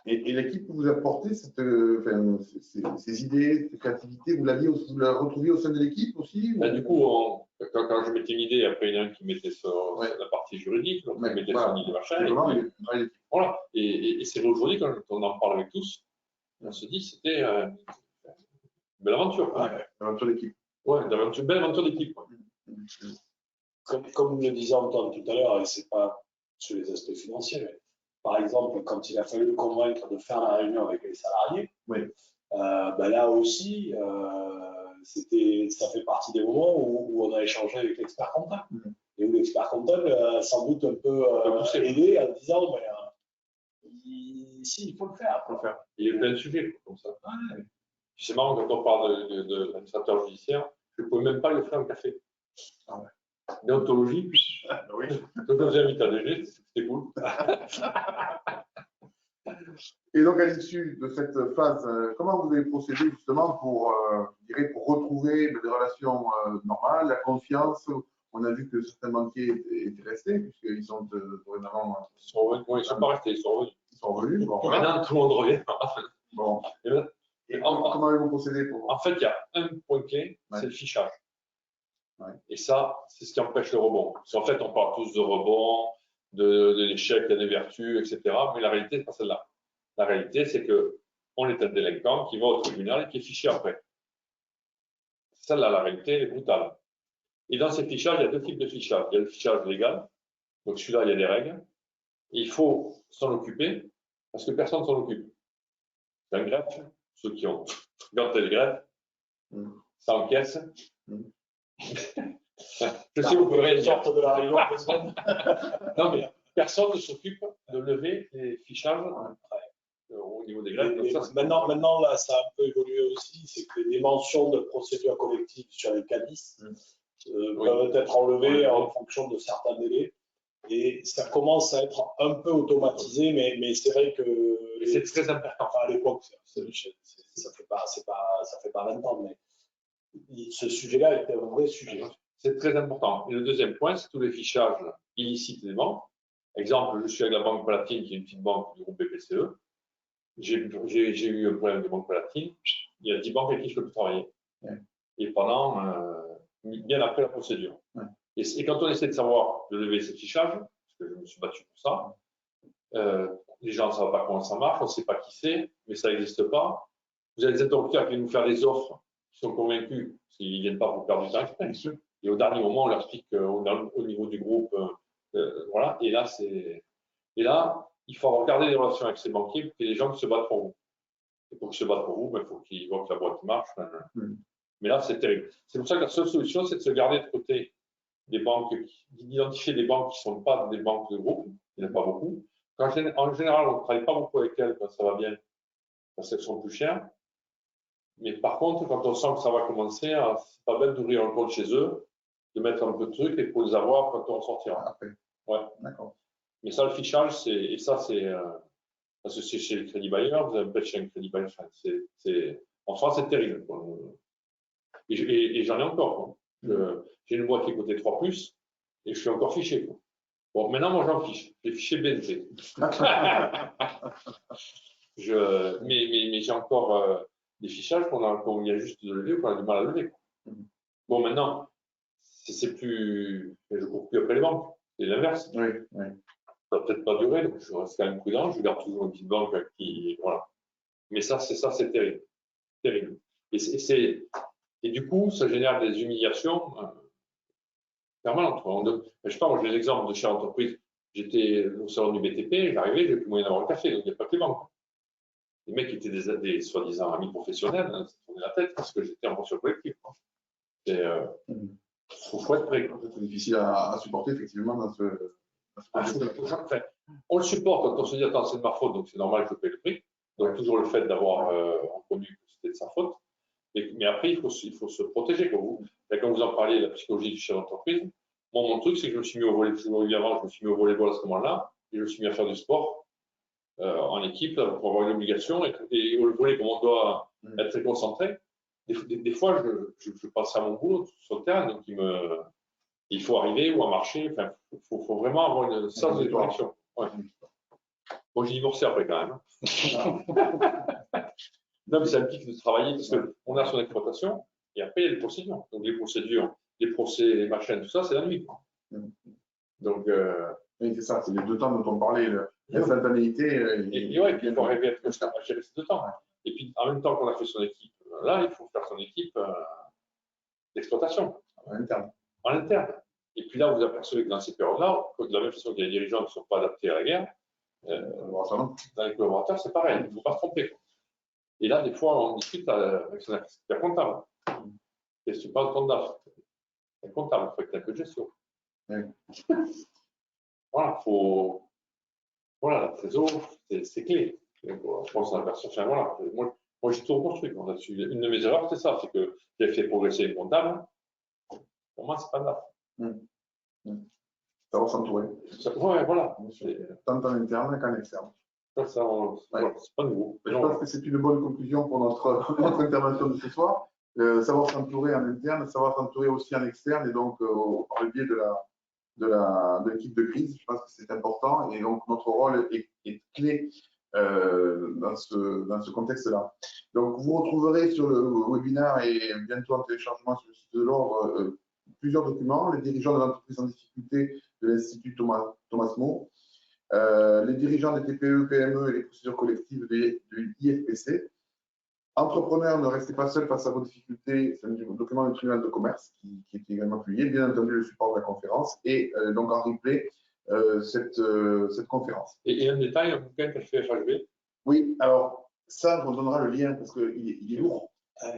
Et l'équipe que vous apportez, ces idées, cette créativité, vous la retrouvez au sein de l'équipe aussi Bah, du coup, quand je mettais une idée, après il y en a un qui mettait sur la partie juridique, donc il mettait son idée machin. Voilà. Et c'est aujourd'hui, quand on en parle avec tous, on se dit c'était une belle aventure. L'aventure d'équipe. Ouais, une belle aventure d'équipe. Comme le disait Antoine tout à l'heure, et c'est pas sur les aspects financiers. Mais, par exemple, quand il a fallu convaincre de faire la réunion avec les salariés, Oui. Là aussi, ça fait partie des moments où on a échangé avec l'expert comptable. Et où l'expert comptable a sans doute un peu aidé en disant si, il faut le faire. Il y a plein de sujets comme ça. Ouais. C'est marrant quand on parle de l'administrateur judiciaire, je ne pouvais même pas le faire un café. Ah ouais. Déontologie, Oui. donc on vous invite à déjeuner, c'était cool. Et donc, à l'issue de cette phase, comment vous avez procédé justement pour, je dirais, pour retrouver des relations normales, la confiance? On a vu que certains banquiers étaient restés, puisqu'ils sont dorénavant. Ils sont revenus, ils ne sont pas restés, ils sont revenus. Ils sont revenus. Bon, maintenant, tout le monde revient. Bon. Et comment avez-vous procédé pour... En fait, il y a un point clé, c'est le fichage. Ouais. Et ça, c'est ce qui empêche le rebond. Parce qu'en fait, on parle tous de rebond, de l'échec, il y a des vertus, etc. Mais la réalité, ce n'est pas celle-là. La réalité, c'est qu'on est un délinquant qui va au tribunal et qui est fiché après. Celle-là, la réalité, elle est brutale. Et dans ces fichages, il y a deux types de fichage. Il y a le fichage légal. Donc celui-là, il y a des règles. Et il faut s'en occuper parce que personne ne s'en occupe. C'est un greffe. Ceux qui ont fréquenté le greffe, ça encaisse. Je sais, vous pouvez rien dire. De la réunion. Non, mais personne ne s'occupe de lever les fichages au niveau des greffes. Maintenant, là, ça a un peu évolué aussi. C'est que les mentions de procédure collective sur les CADIS peuvent être enlevées en fonction de certains délais. Et ça commence à être un peu automatisé, mais c'est vrai que c'est très important. Enfin, à l'époque, ça fait pas 20 ans, mais ce sujet-là était un vrai sujet. C'est très important. Et le deuxième point, c'est tous les fichages illicites des banques. Exemple, je suis avec la Banque Palatine, qui est une petite banque du groupe BPCE. J'ai eu un problème de Banque Palatine. Il y a 10 banques avec qui je peux plus travailler. Ouais. Et pendant, bien après la procédure. Ouais. Et quand on essaie de savoir de lever ces fichages, parce que je me suis battu pour ça, les gens ne savent pas comment ça marche, on ne sait pas qui c'est, mais ça n'existe pas. Vous avez des interlocuteurs qui viennent nous faire des offres, qui sont convaincus, s'ils ne viennent pas pour perdre du temps exprès. Et au dernier moment, on leur explique au niveau du groupe, voilà. Et là, il faut regarder les relations avec ces banquiers pour qu'il y ait des gens qui se battent pour vous. Et pour qu'ils se battent pour vous, il faut qu'ils voient que la boîte marche. Mais là, c'est terrible. C'est pour ça que la seule solution, c'est de se garder de côté des banques, d'identifier des banques qui ne sont pas des banques de groupe, il n'y en a pas beaucoup. En général, on ne travaille pas beaucoup avec elles quand ça va bien, parce qu'elles sont plus chères. Mais par contre, quand on sent que ça va commencer, c'est pas bête d'ouvrir un compte chez eux, de mettre un peu de trucs et pour les avoir quand on sortira. Après. Ouais. D'accord. Mais ça, le fichage, c'est chez les crédits bailleurs, vous avez peut-être chez un crédit bailleur. En France, c'est terrible. Et j'en ai encore. J'ai une boîte qui est cotée 3+, et je suis encore fiché. Quoi. Bon, maintenant, moi, j'en fiche. J'ai fiché BNP. Mais j'ai encore des fichages qu'on vient juste de lever ou qu'on a du mal à lever. Bon, maintenant, c'est plus. Je ne cours plus après les banques. C'est l'inverse. Oui. Ça ne va peut-être pas durer, donc je reste quand même prudent. Je garde toujours une petite banque qui. Voilà. Mais ça, c'est terrible. Terrible. Et du coup, ça génère des humiliations permanentes. Je sais pas, moi, j'ai des exemples de chefs d'entreprise. J'étais au salon du BTP, j'arrivais, j'ai plus moyen d'avoir un café, donc il n'y a pas que les banques. Les mecs étaient des soi-disant amis professionnels, ça tournait la tête parce que j'étais en pension collective. Il faut être prêt. C'est difficile à supporter, effectivement, dans ce on le supporte quand on se dit attends, c'est de ma faute, donc c'est normal que je paye le prix. Donc toujours le fait d'avoir reconnu que c'était de sa faute. Mais après, il faut se protéger. Quand vous en parliez, la psychologie du chef d'entreprise, moi, mon truc, c'est que je me suis mis au volley, je me suis mis au volleyball à ce moment-là, et je me suis mis à faire du sport en équipe pour avoir une obligation. Et au volley, comme on doit être très concentré, des fois, je passe à mon boulot sur le terrain, donc il faut arriver ou à marcher. Enfin, il faut vraiment avoir une sens de direction. Ouais. Bon, j'ai divorcé après quand même. Non, mais ça implique de travailler parce qu'on a son exploitation et après, il y a les procédures. Donc, les procédures, les procès, les machines, tout ça, c'est la nuit. Donc, oui, c'est ça, c'est les 2 temps dont on parlait, l'instantanéité. Et ouais, puis il faut arriver à gérer ces 2 temps. Et puis, en même temps qu'on a fait son équipe là, il faut faire son équipe d'exploitation. En interne. En interne. Et puis là, vous apercevez que dans ces périodes-là, de la même façon qu'il y a des dirigeants qui ne sont pas adaptés à la guerre, dans les collaborateurs, c'est pareil, il ne faut pas se tromper. Et là, des fois, on discute avec son expert comptable. Qu'est-ce que tu parles de ton DAF? C'est comptable, il faut être un peu de gestion. Oui. Voilà, voilà, la trésor, c'est clé. Donc, je pense à la version, enfin, voilà. Moi, j'ai tout reconstruit. Une de mes erreurs, c'est ça, c'est que j'ai fait progresser une comptable. Pour moi, c'est pas DAF. Savoir s'entourer. Ouais, voilà. Tant en interne qu'en externe. Ça, c'est pas nouveau. Je pense que c'est une bonne conclusion pour notre intervention de ce soir. Savoir s'entourer en interne, savoir s'entourer aussi en externe, et donc par le biais de l'équipe de crise, je pense que c'est important, et donc notre rôle est clé dans ce contexte-là. Donc vous retrouverez sur le webinaire et bientôt en téléchargement sur le site de l'Ordre plusieurs documents, les dirigeants de l'entreprise en difficulté de l'Institut Thomas More, les dirigeants des TPE, PME et les procédures collectives de l'IFPC. Entrepreneurs, ne restez pas seuls face à vos difficultés, c'est un document du tribunal de commerce qui est également publié, bien entendu le support de la conférence et donc en replay cette conférence. Et un détail, un bouquin qu'a fait FHB? Oui, alors ça, on donnera le lien parce qu'il est lourd.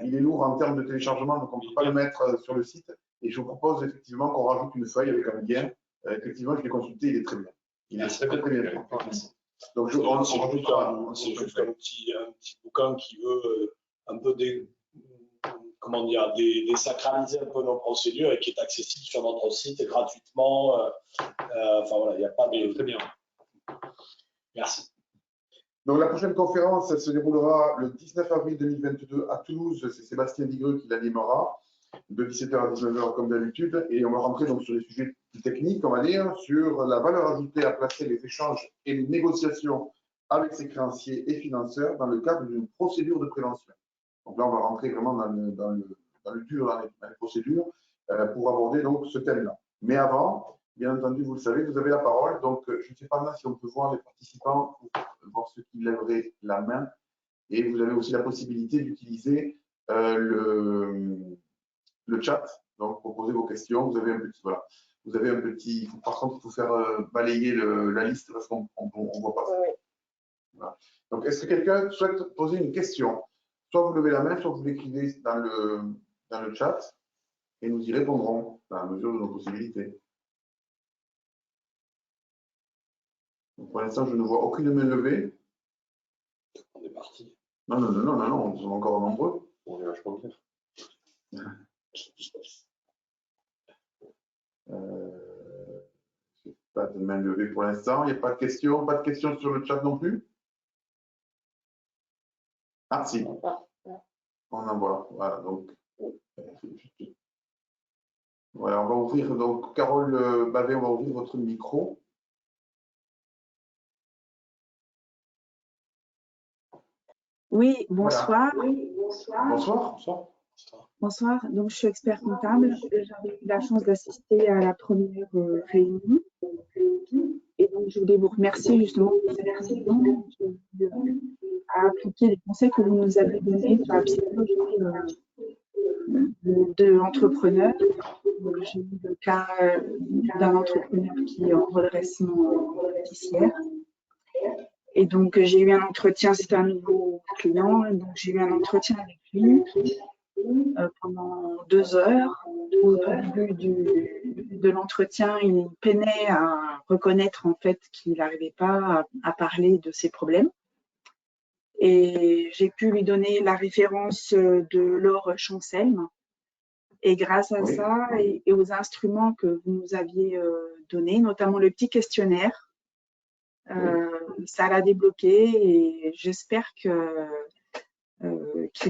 Il est lourd en termes de téléchargement, donc on ne peut pas le mettre sur le site. Et je vous propose effectivement qu'on rajoute une feuille avec un lien. Effectivement, je l'ai consulté, il est très bien. Il est très bien. Donc, c'est juste un petit bouquin qui veut un peu désacraliser un peu nos procédures et qui est accessible sur notre site gratuitement. Enfin voilà, il n'y a pas de. Très bien. Merci. Donc la prochaine conférence, elle se déroulera le 19 avril 2022 à Toulouse. C'est Sébastien Digreux qui l'animera, de 17h à 19h comme d'habitude. Et on va rentrer donc sur des sujets plus techniques, on va dire, sur la valeur ajoutée à placer les échanges et les négociations avec ses créanciers et financeurs dans le cadre d'une procédure de prévention. Donc là, on va rentrer vraiment dans le dur, dans les procédures, pour aborder donc ce thème-là. Mais avant, bien entendu, vous le savez, vous avez la parole. Donc, je ne sais pas si on peut voir les participants pour voir ceux qui lèveraient la main. Et vous avez aussi la possibilité d'utiliser le chat. Donc, pour poser vos questions, vous avez un petit, voilà. Vous avez un petit. Par contre, il faut faire balayer la liste parce qu'on ne voit pas ça. Voilà. Donc, est-ce que quelqu'un souhaite poser une question? Soit vous levez la main, soit vous l'écrivez dans le chat et nous y répondrons dans la mesure de nos possibilités. Donc, pour l'instant, je ne vois aucune main levée. On est parti. Non, nous sommes encore nombreux. On est vachement bien. Pas de main levée pour l'instant. Il n'y a pas de questions. Pas de questions sur le chat non plus. Ah, si. On en voit. Voilà, donc. Voilà, on va ouvrir. Donc, Carole Bavet, on va ouvrir votre micro. Oui, bonsoir. Voilà. Bonsoir. Bonsoir. Donc, je suis expert comptable. J'avais eu la chance d'assister à la première réunion. Et donc, je voulais vous remercier justement pour cette réunion à appliquer les conseils que vous nous avez donnés sur la psychologie de l'entrepreneur. J'ai eu le cas d'un entrepreneur qui est en redressement judiciaire. Et donc, j'ai eu un entretien, c'était un nouveau client, donc j'ai eu un entretien avec lui pendant 2 heures. Au début de l'entretien, il peinait à reconnaître en fait qu'il n'arrivait pas à parler de ses problèmes. Et j'ai pu lui donner la référence de Laure Chancel. Et grâce à ça et aux instruments que vous nous aviez donnés, notamment le petit questionnaire, ça l'a débloqué et j'espère qu'il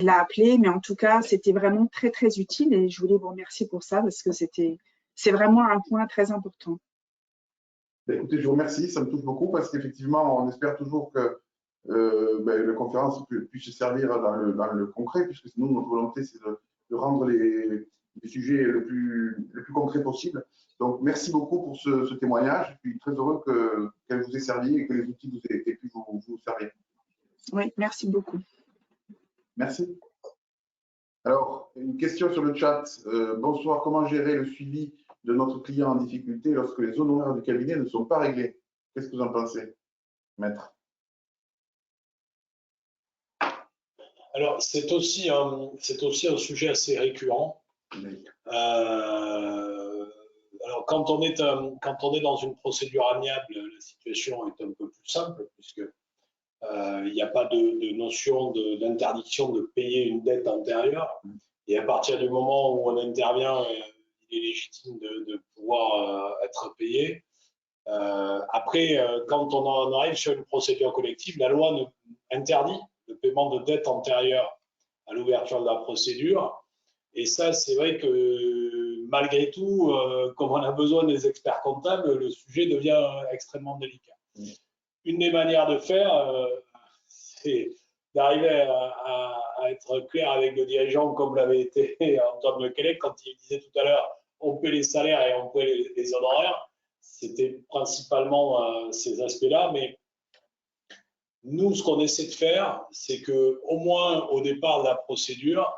l'a appelé. Mais en tout cas, c'était vraiment très, très utile et je voulais vous remercier pour ça parce que c'est vraiment un point très important. Écoutez, je vous remercie, ça me touche beaucoup parce qu'effectivement, on espère toujours que la conférence puisse servir dans le concret, puisque nous, notre volonté, c'est de rendre les sujets le plus concret possible. Donc, merci beaucoup pour ce témoignage. Je suis très heureux qu'elle vous ait servi et que les outils aient pu vous servir. Oui, merci beaucoup. Merci. Alors, une question sur le chat. Bonsoir, comment gérer le suivi de notre client en difficulté lorsque les honoraires du cabinet ne sont pas réglés. Qu'est-ce que vous en pensez, maître? Alors, c'est aussi un sujet assez récurrent. Oui. Alors, quand on est dans une procédure amiable, la situation est un peu plus simple, puisque il n'y a pas de notion d'interdiction de payer une dette antérieure. Et à partir du moment où on intervient, il est légitime de pouvoir être payé. Après, quand on en arrive sur une procédure collective, la loi interdit le paiement de dettes antérieures à l'ouverture de la procédure. Et ça, c'est vrai que malgré tout, comme on a besoin des experts comptables, le sujet devient extrêmement délicat. Une des manières de faire, c'est d'arriver à être clair avec le dirigeant, comme l'avait été Antoine Lequelec quand il disait tout à l'heure, on paie les salaires et on paie les honoraires. C'était principalement ces aspects-là, mais nous, ce qu'on essaie de faire, c'est qu'au moins au départ de la procédure,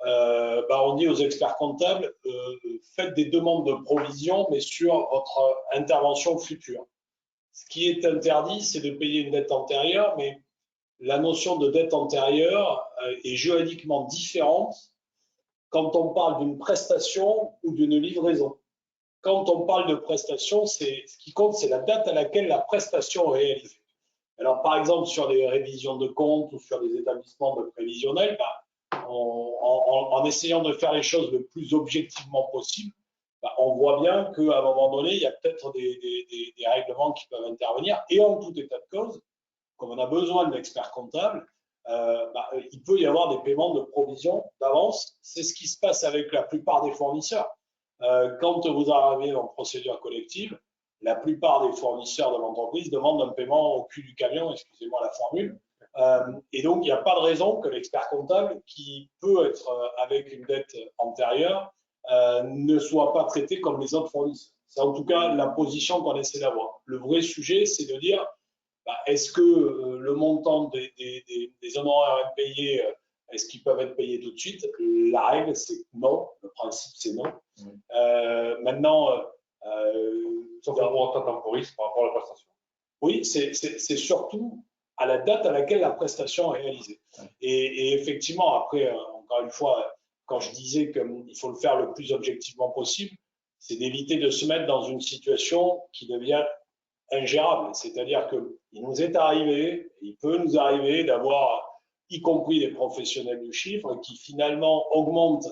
on dit aux experts comptables, faites des demandes de provision, mais sur votre intervention future. Ce qui est interdit, c'est de payer une dette antérieure, mais la notion de dette antérieure est juridiquement différente quand on parle d'une prestation ou d'une livraison. Quand on parle de prestation, ce qui compte, c'est la date à laquelle la prestation est réalisée. Alors, par exemple, sur des révisions de comptes ou sur des établissements de prévisionnels, en essayant de faire les choses le plus objectivement possible, on voit bien qu'à un moment donné, il y a peut-être des règlements qui peuvent intervenir. Et en tout état de cause, comme on a besoin de l'expert comptable, il peut y avoir des paiements de provision d'avance. C'est ce qui se passe avec la plupart des fournisseurs. Quand vous arrivez en procédure collective, la plupart des fournisseurs de l'entreprise demandent un paiement au cul du camion, excusez-moi la formule. Et donc, il n'y a pas de raison que l'expert comptable, qui peut être avec une dette antérieure, ne soit pas traité comme les autres fournisseurs. C'est en tout cas la position qu'on essaie d'avoir. Le vrai sujet, c'est de dire, est-ce que le montant des honoraires impayés, est-ce qu'ils peuvent être payés tout de suite? La règle, c'est non. Le principe, c'est non. Maintenant, sauf pour un temporis par rapport à la prestation. Oui, c'est surtout à la date à laquelle la prestation est réalisée. Et effectivement, après, encore une fois, quand je disais qu'il faut le faire le plus objectivement possible, c'est d'éviter de se mettre dans une situation qui devient ingérable. C'est-à-dire qu'il nous est arrivé, il peut nous arriver d'avoir, y compris des professionnels du chiffre, qui finalement augmentent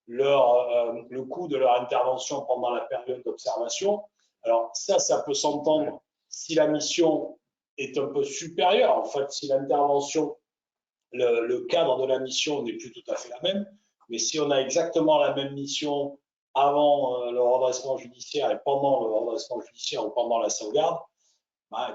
le coût de leur intervention pendant la période d'observation. Alors ça peut s'entendre si la mission est un peu supérieure. En fait, si l'intervention, le cadre de la mission n'est plus tout à fait la même, mais si on a exactement la même mission avant le redressement judiciaire et pendant le redressement judiciaire ou pendant la sauvegarde,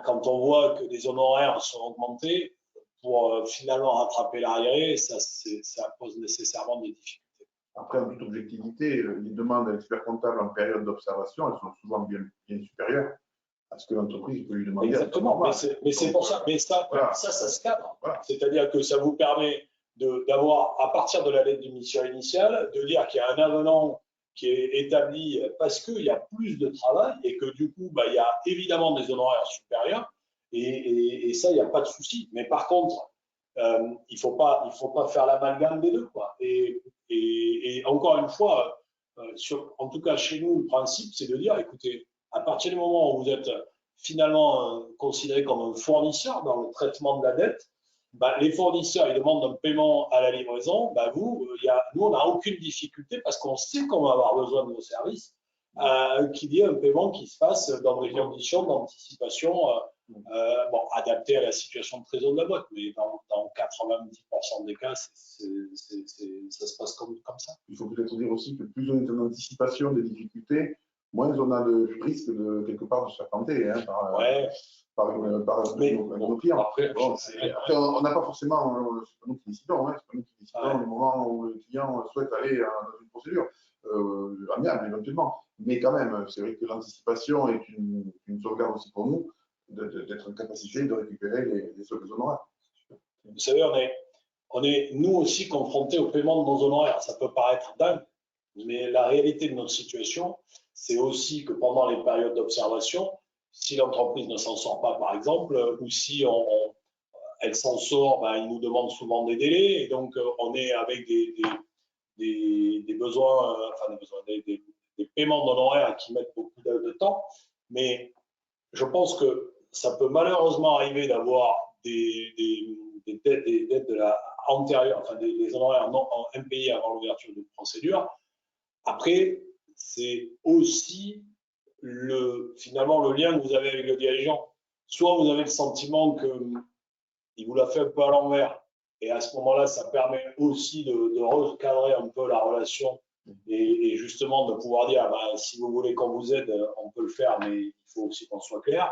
quand on voit que les honoraires sont augmentés pour finalement rattraper l'arriéré, ça pose nécessairement des difficultés. Après, en toute objectivité, les demandes à l'expert comptable en période d'observation, elles sont souvent bien supérieures à ce que l'entreprise peut lui demander. Exactement, mais c'est pour ça. Mais ça, voilà. ça se cadre. Voilà. C'est-à-dire que ça vous permet d'avoir, à partir de la lettre de mission initiale, de dire qu'il y a un avenant qui est établi parce qu'il y a plus de travail et que du coup, il y a évidemment des honoraires supérieurs et ça, il n'y a pas de souci. Mais par contre, il faut pas faire l'amalgame des deux, quoi. Et encore une fois, en tout cas chez nous, le principe, c'est de dire, écoutez, à partir du moment où vous êtes finalement considéré comme un fournisseur dans le traitement de la dette, les fournisseurs, ils demandent un paiement à la livraison. Nous, on n'a aucune difficulté parce qu'on sait qu'on va avoir besoin de nos services, qu'il y ait un paiement qui se fasse dans des conditions d'anticipation adaptées à la situation de trésor de la boîte. Mais dans 90% des cas, ça se passe comme ça. Il faut peut-être dire aussi que plus on est en anticipation des difficultés, moins on a de risque de quelque part de se faire tenter par nos clients. Après, on n'a pas forcément, c'est pas nous qui décidons, c'est pas nous qui décidons au moment où le client souhaite aller dans une procédure amiable éventuellement. Mais quand même, c'est vrai que l'anticipation est une sauvegarde aussi pour nous d'être en capacité de récupérer les honoraires. Vous savez, on est nous aussi confrontés au paiement de nos honoraires. Ça peut paraître dingue, mais la réalité de notre situation, c'est aussi que pendant les périodes d'observation, si l'entreprise ne s'en sort pas, par exemple, ou si elle s'en sort, ben, ils nous demandent souvent des délais, et donc on est avec des besoins, des paiements d'honoraires qui mettent beaucoup de temps. Mais je pense que ça peut malheureusement arriver d'avoir des dettes de la antérieure, enfin des honoraires non impayés avant l'ouverture d'une procédure. Après, c'est aussi finalement le lien que vous avez avec le dirigeant. Soit vous avez le sentiment qu'il vous l'a fait un peu à l'envers, et à ce moment-là, ça permet aussi de recadrer un peu la relation et justement de pouvoir dire, bah, si vous voulez qu'on vous aide, on peut le faire, mais il faut aussi qu'on soit clair.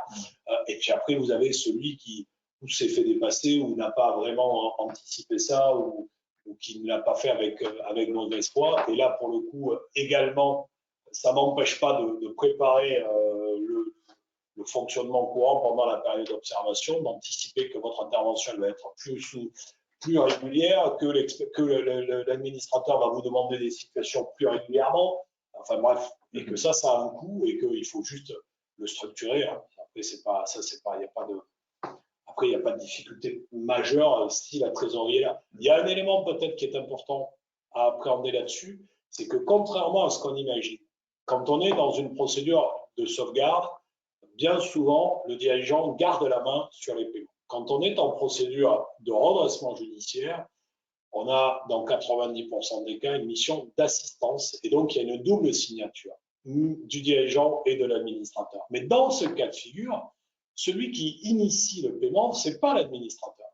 Et puis après, vous avez celui qui s'est fait dépasser ou n'a pas vraiment anticipé ça ou qui ne l'a pas fait avec mauvaise foi. Et là, pour le coup, également, ça n'empêche pas de préparer le fonctionnement courant pendant la période d'observation, d'anticiper que votre intervention va être plus régulière, que l'administrateur va vous demander des situations plus régulièrement. Enfin bref, et que ça a un coût et qu'il faut juste le structurer. Hein. Après, il n'y a pas de. Après, il n'y a pas de difficulté majeure si la trésorerie est là. Il y a un élément peut-être qui est important à appréhender là-dessus, c'est que contrairement à ce qu'on imagine, quand on est dans une procédure de sauvegarde, bien souvent, le dirigeant garde la main sur les paiements. Quand on est en procédure de redressement judiciaire, on a dans 90% des cas une mission d'assistance et donc il y a une double signature du dirigeant et de l'administrateur. Mais dans ce cas de figure, celui qui initie le paiement, ce n'est pas l'administrateur,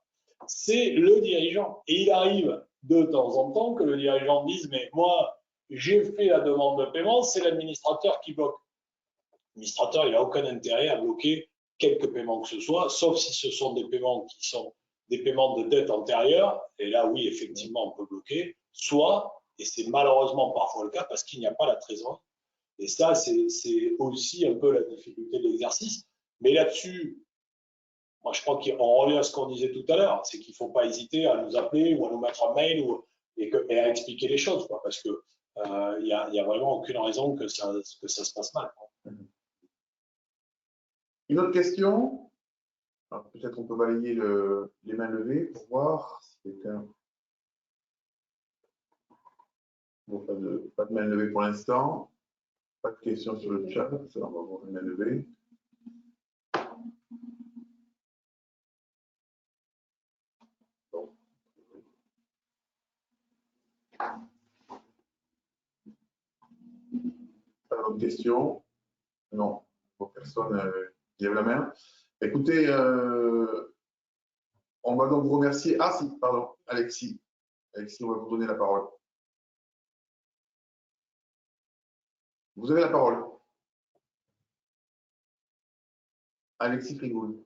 c'est le dirigeant. Et il arrive de temps en temps que le dirigeant dise « mais moi, j'ai fait la demande de paiement, c'est l'administrateur qui bloque ». L'administrateur, il n'a aucun intérêt à bloquer quelques paiements que ce soit, sauf si ce sont des paiements qui sont des paiements de dette antérieure, et là, oui, effectivement, on peut bloquer, soit, et c'est malheureusement parfois le cas, parce qu'il n'y a pas la trésorerie. Et ça, c'est aussi un peu la difficulté de l'exercice. Mais là-dessus, moi, je crois qu'on revient à ce qu'on disait tout à l'heure, c'est qu'il ne faut pas hésiter à nous appeler ou à nous mettre un mail et à expliquer les choses, quoi, parce qu'il n'y a vraiment aucune raison que ça se passe mal. Une autre question? Peut-être on peut balayer les mains levées pour voir si quelqu'un. Bon, pas de main levée pour l'instant. Pas de questions sur le chat. Ça, on va voir les mains levées. Bon. Pas d'autres questions? Non. Personne qui lève la main. Écoutez, on va donc vous remercier. Ah si, pardon, Alexis. Alexis, on va vous donner la parole. Vous avez la parole. Alexis Frigoul.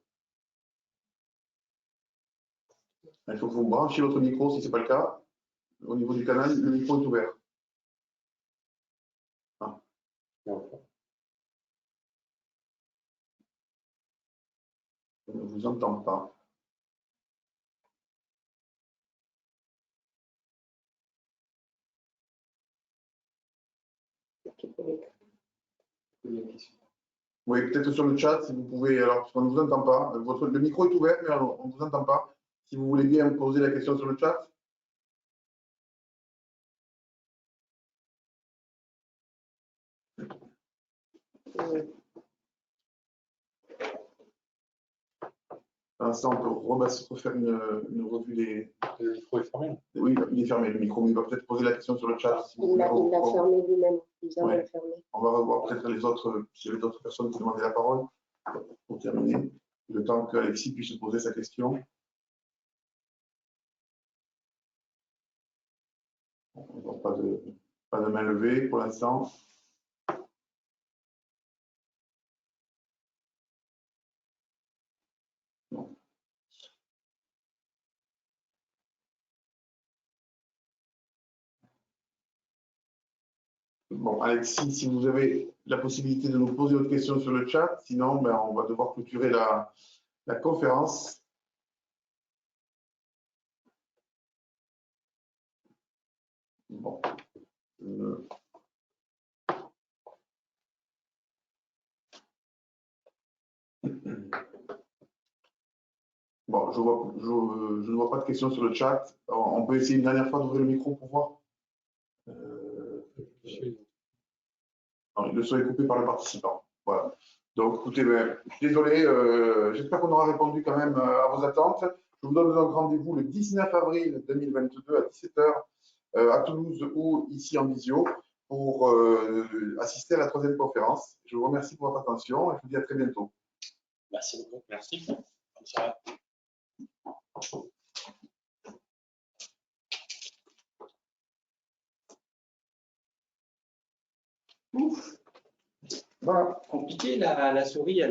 Il faut que vous branchiez votre micro si ce n'est pas le cas. Au niveau du canal, le micro est ouvert. Ah. Je ne vous entends pas. Oui, peut-être sur le chat, si vous pouvez. Alors, on ne vous entend pas. Le micro est ouvert, mais on ne vous entend pas. Si vous voulez bien me poser la question sur le chat. Pour l'instant, on peut refaire une revue des. Le micro est fermé. Oui, il est fermé le micro, mais il va peut-être poser la question sur le chat. Si il l'a fermé lui-même. Ouais. On va revoir peut-être les autres, s'il y avait d'autres personnes qui demandaient la parole pour terminer, le temps qu'Alexis puisse poser sa question. Pas de main levée pour l'instant. Bon, Alexis, si vous avez la possibilité de nous poser votre question sur le chat, sinon ben, on va devoir clôturer la conférence. Bon. Bon, je ne vois pas de questions sur le chat. On peut essayer une dernière fois d'ouvrir le micro pour voir. Non, le son est coupé par le participant. Voilà. Donc, écoutez, ben, je suis désolé. J'espère qu'on aura répondu quand même à vos attentes. Je vous donne donc rendez-vous le 19 avril 2022 à 17 h à Toulouse ou ici en visio pour assister à la 3e conférence. Je vous remercie pour votre attention et je vous dis à très bientôt. Merci beaucoup. Merci. Bonne soirée. Voilà. Compliqué la souris.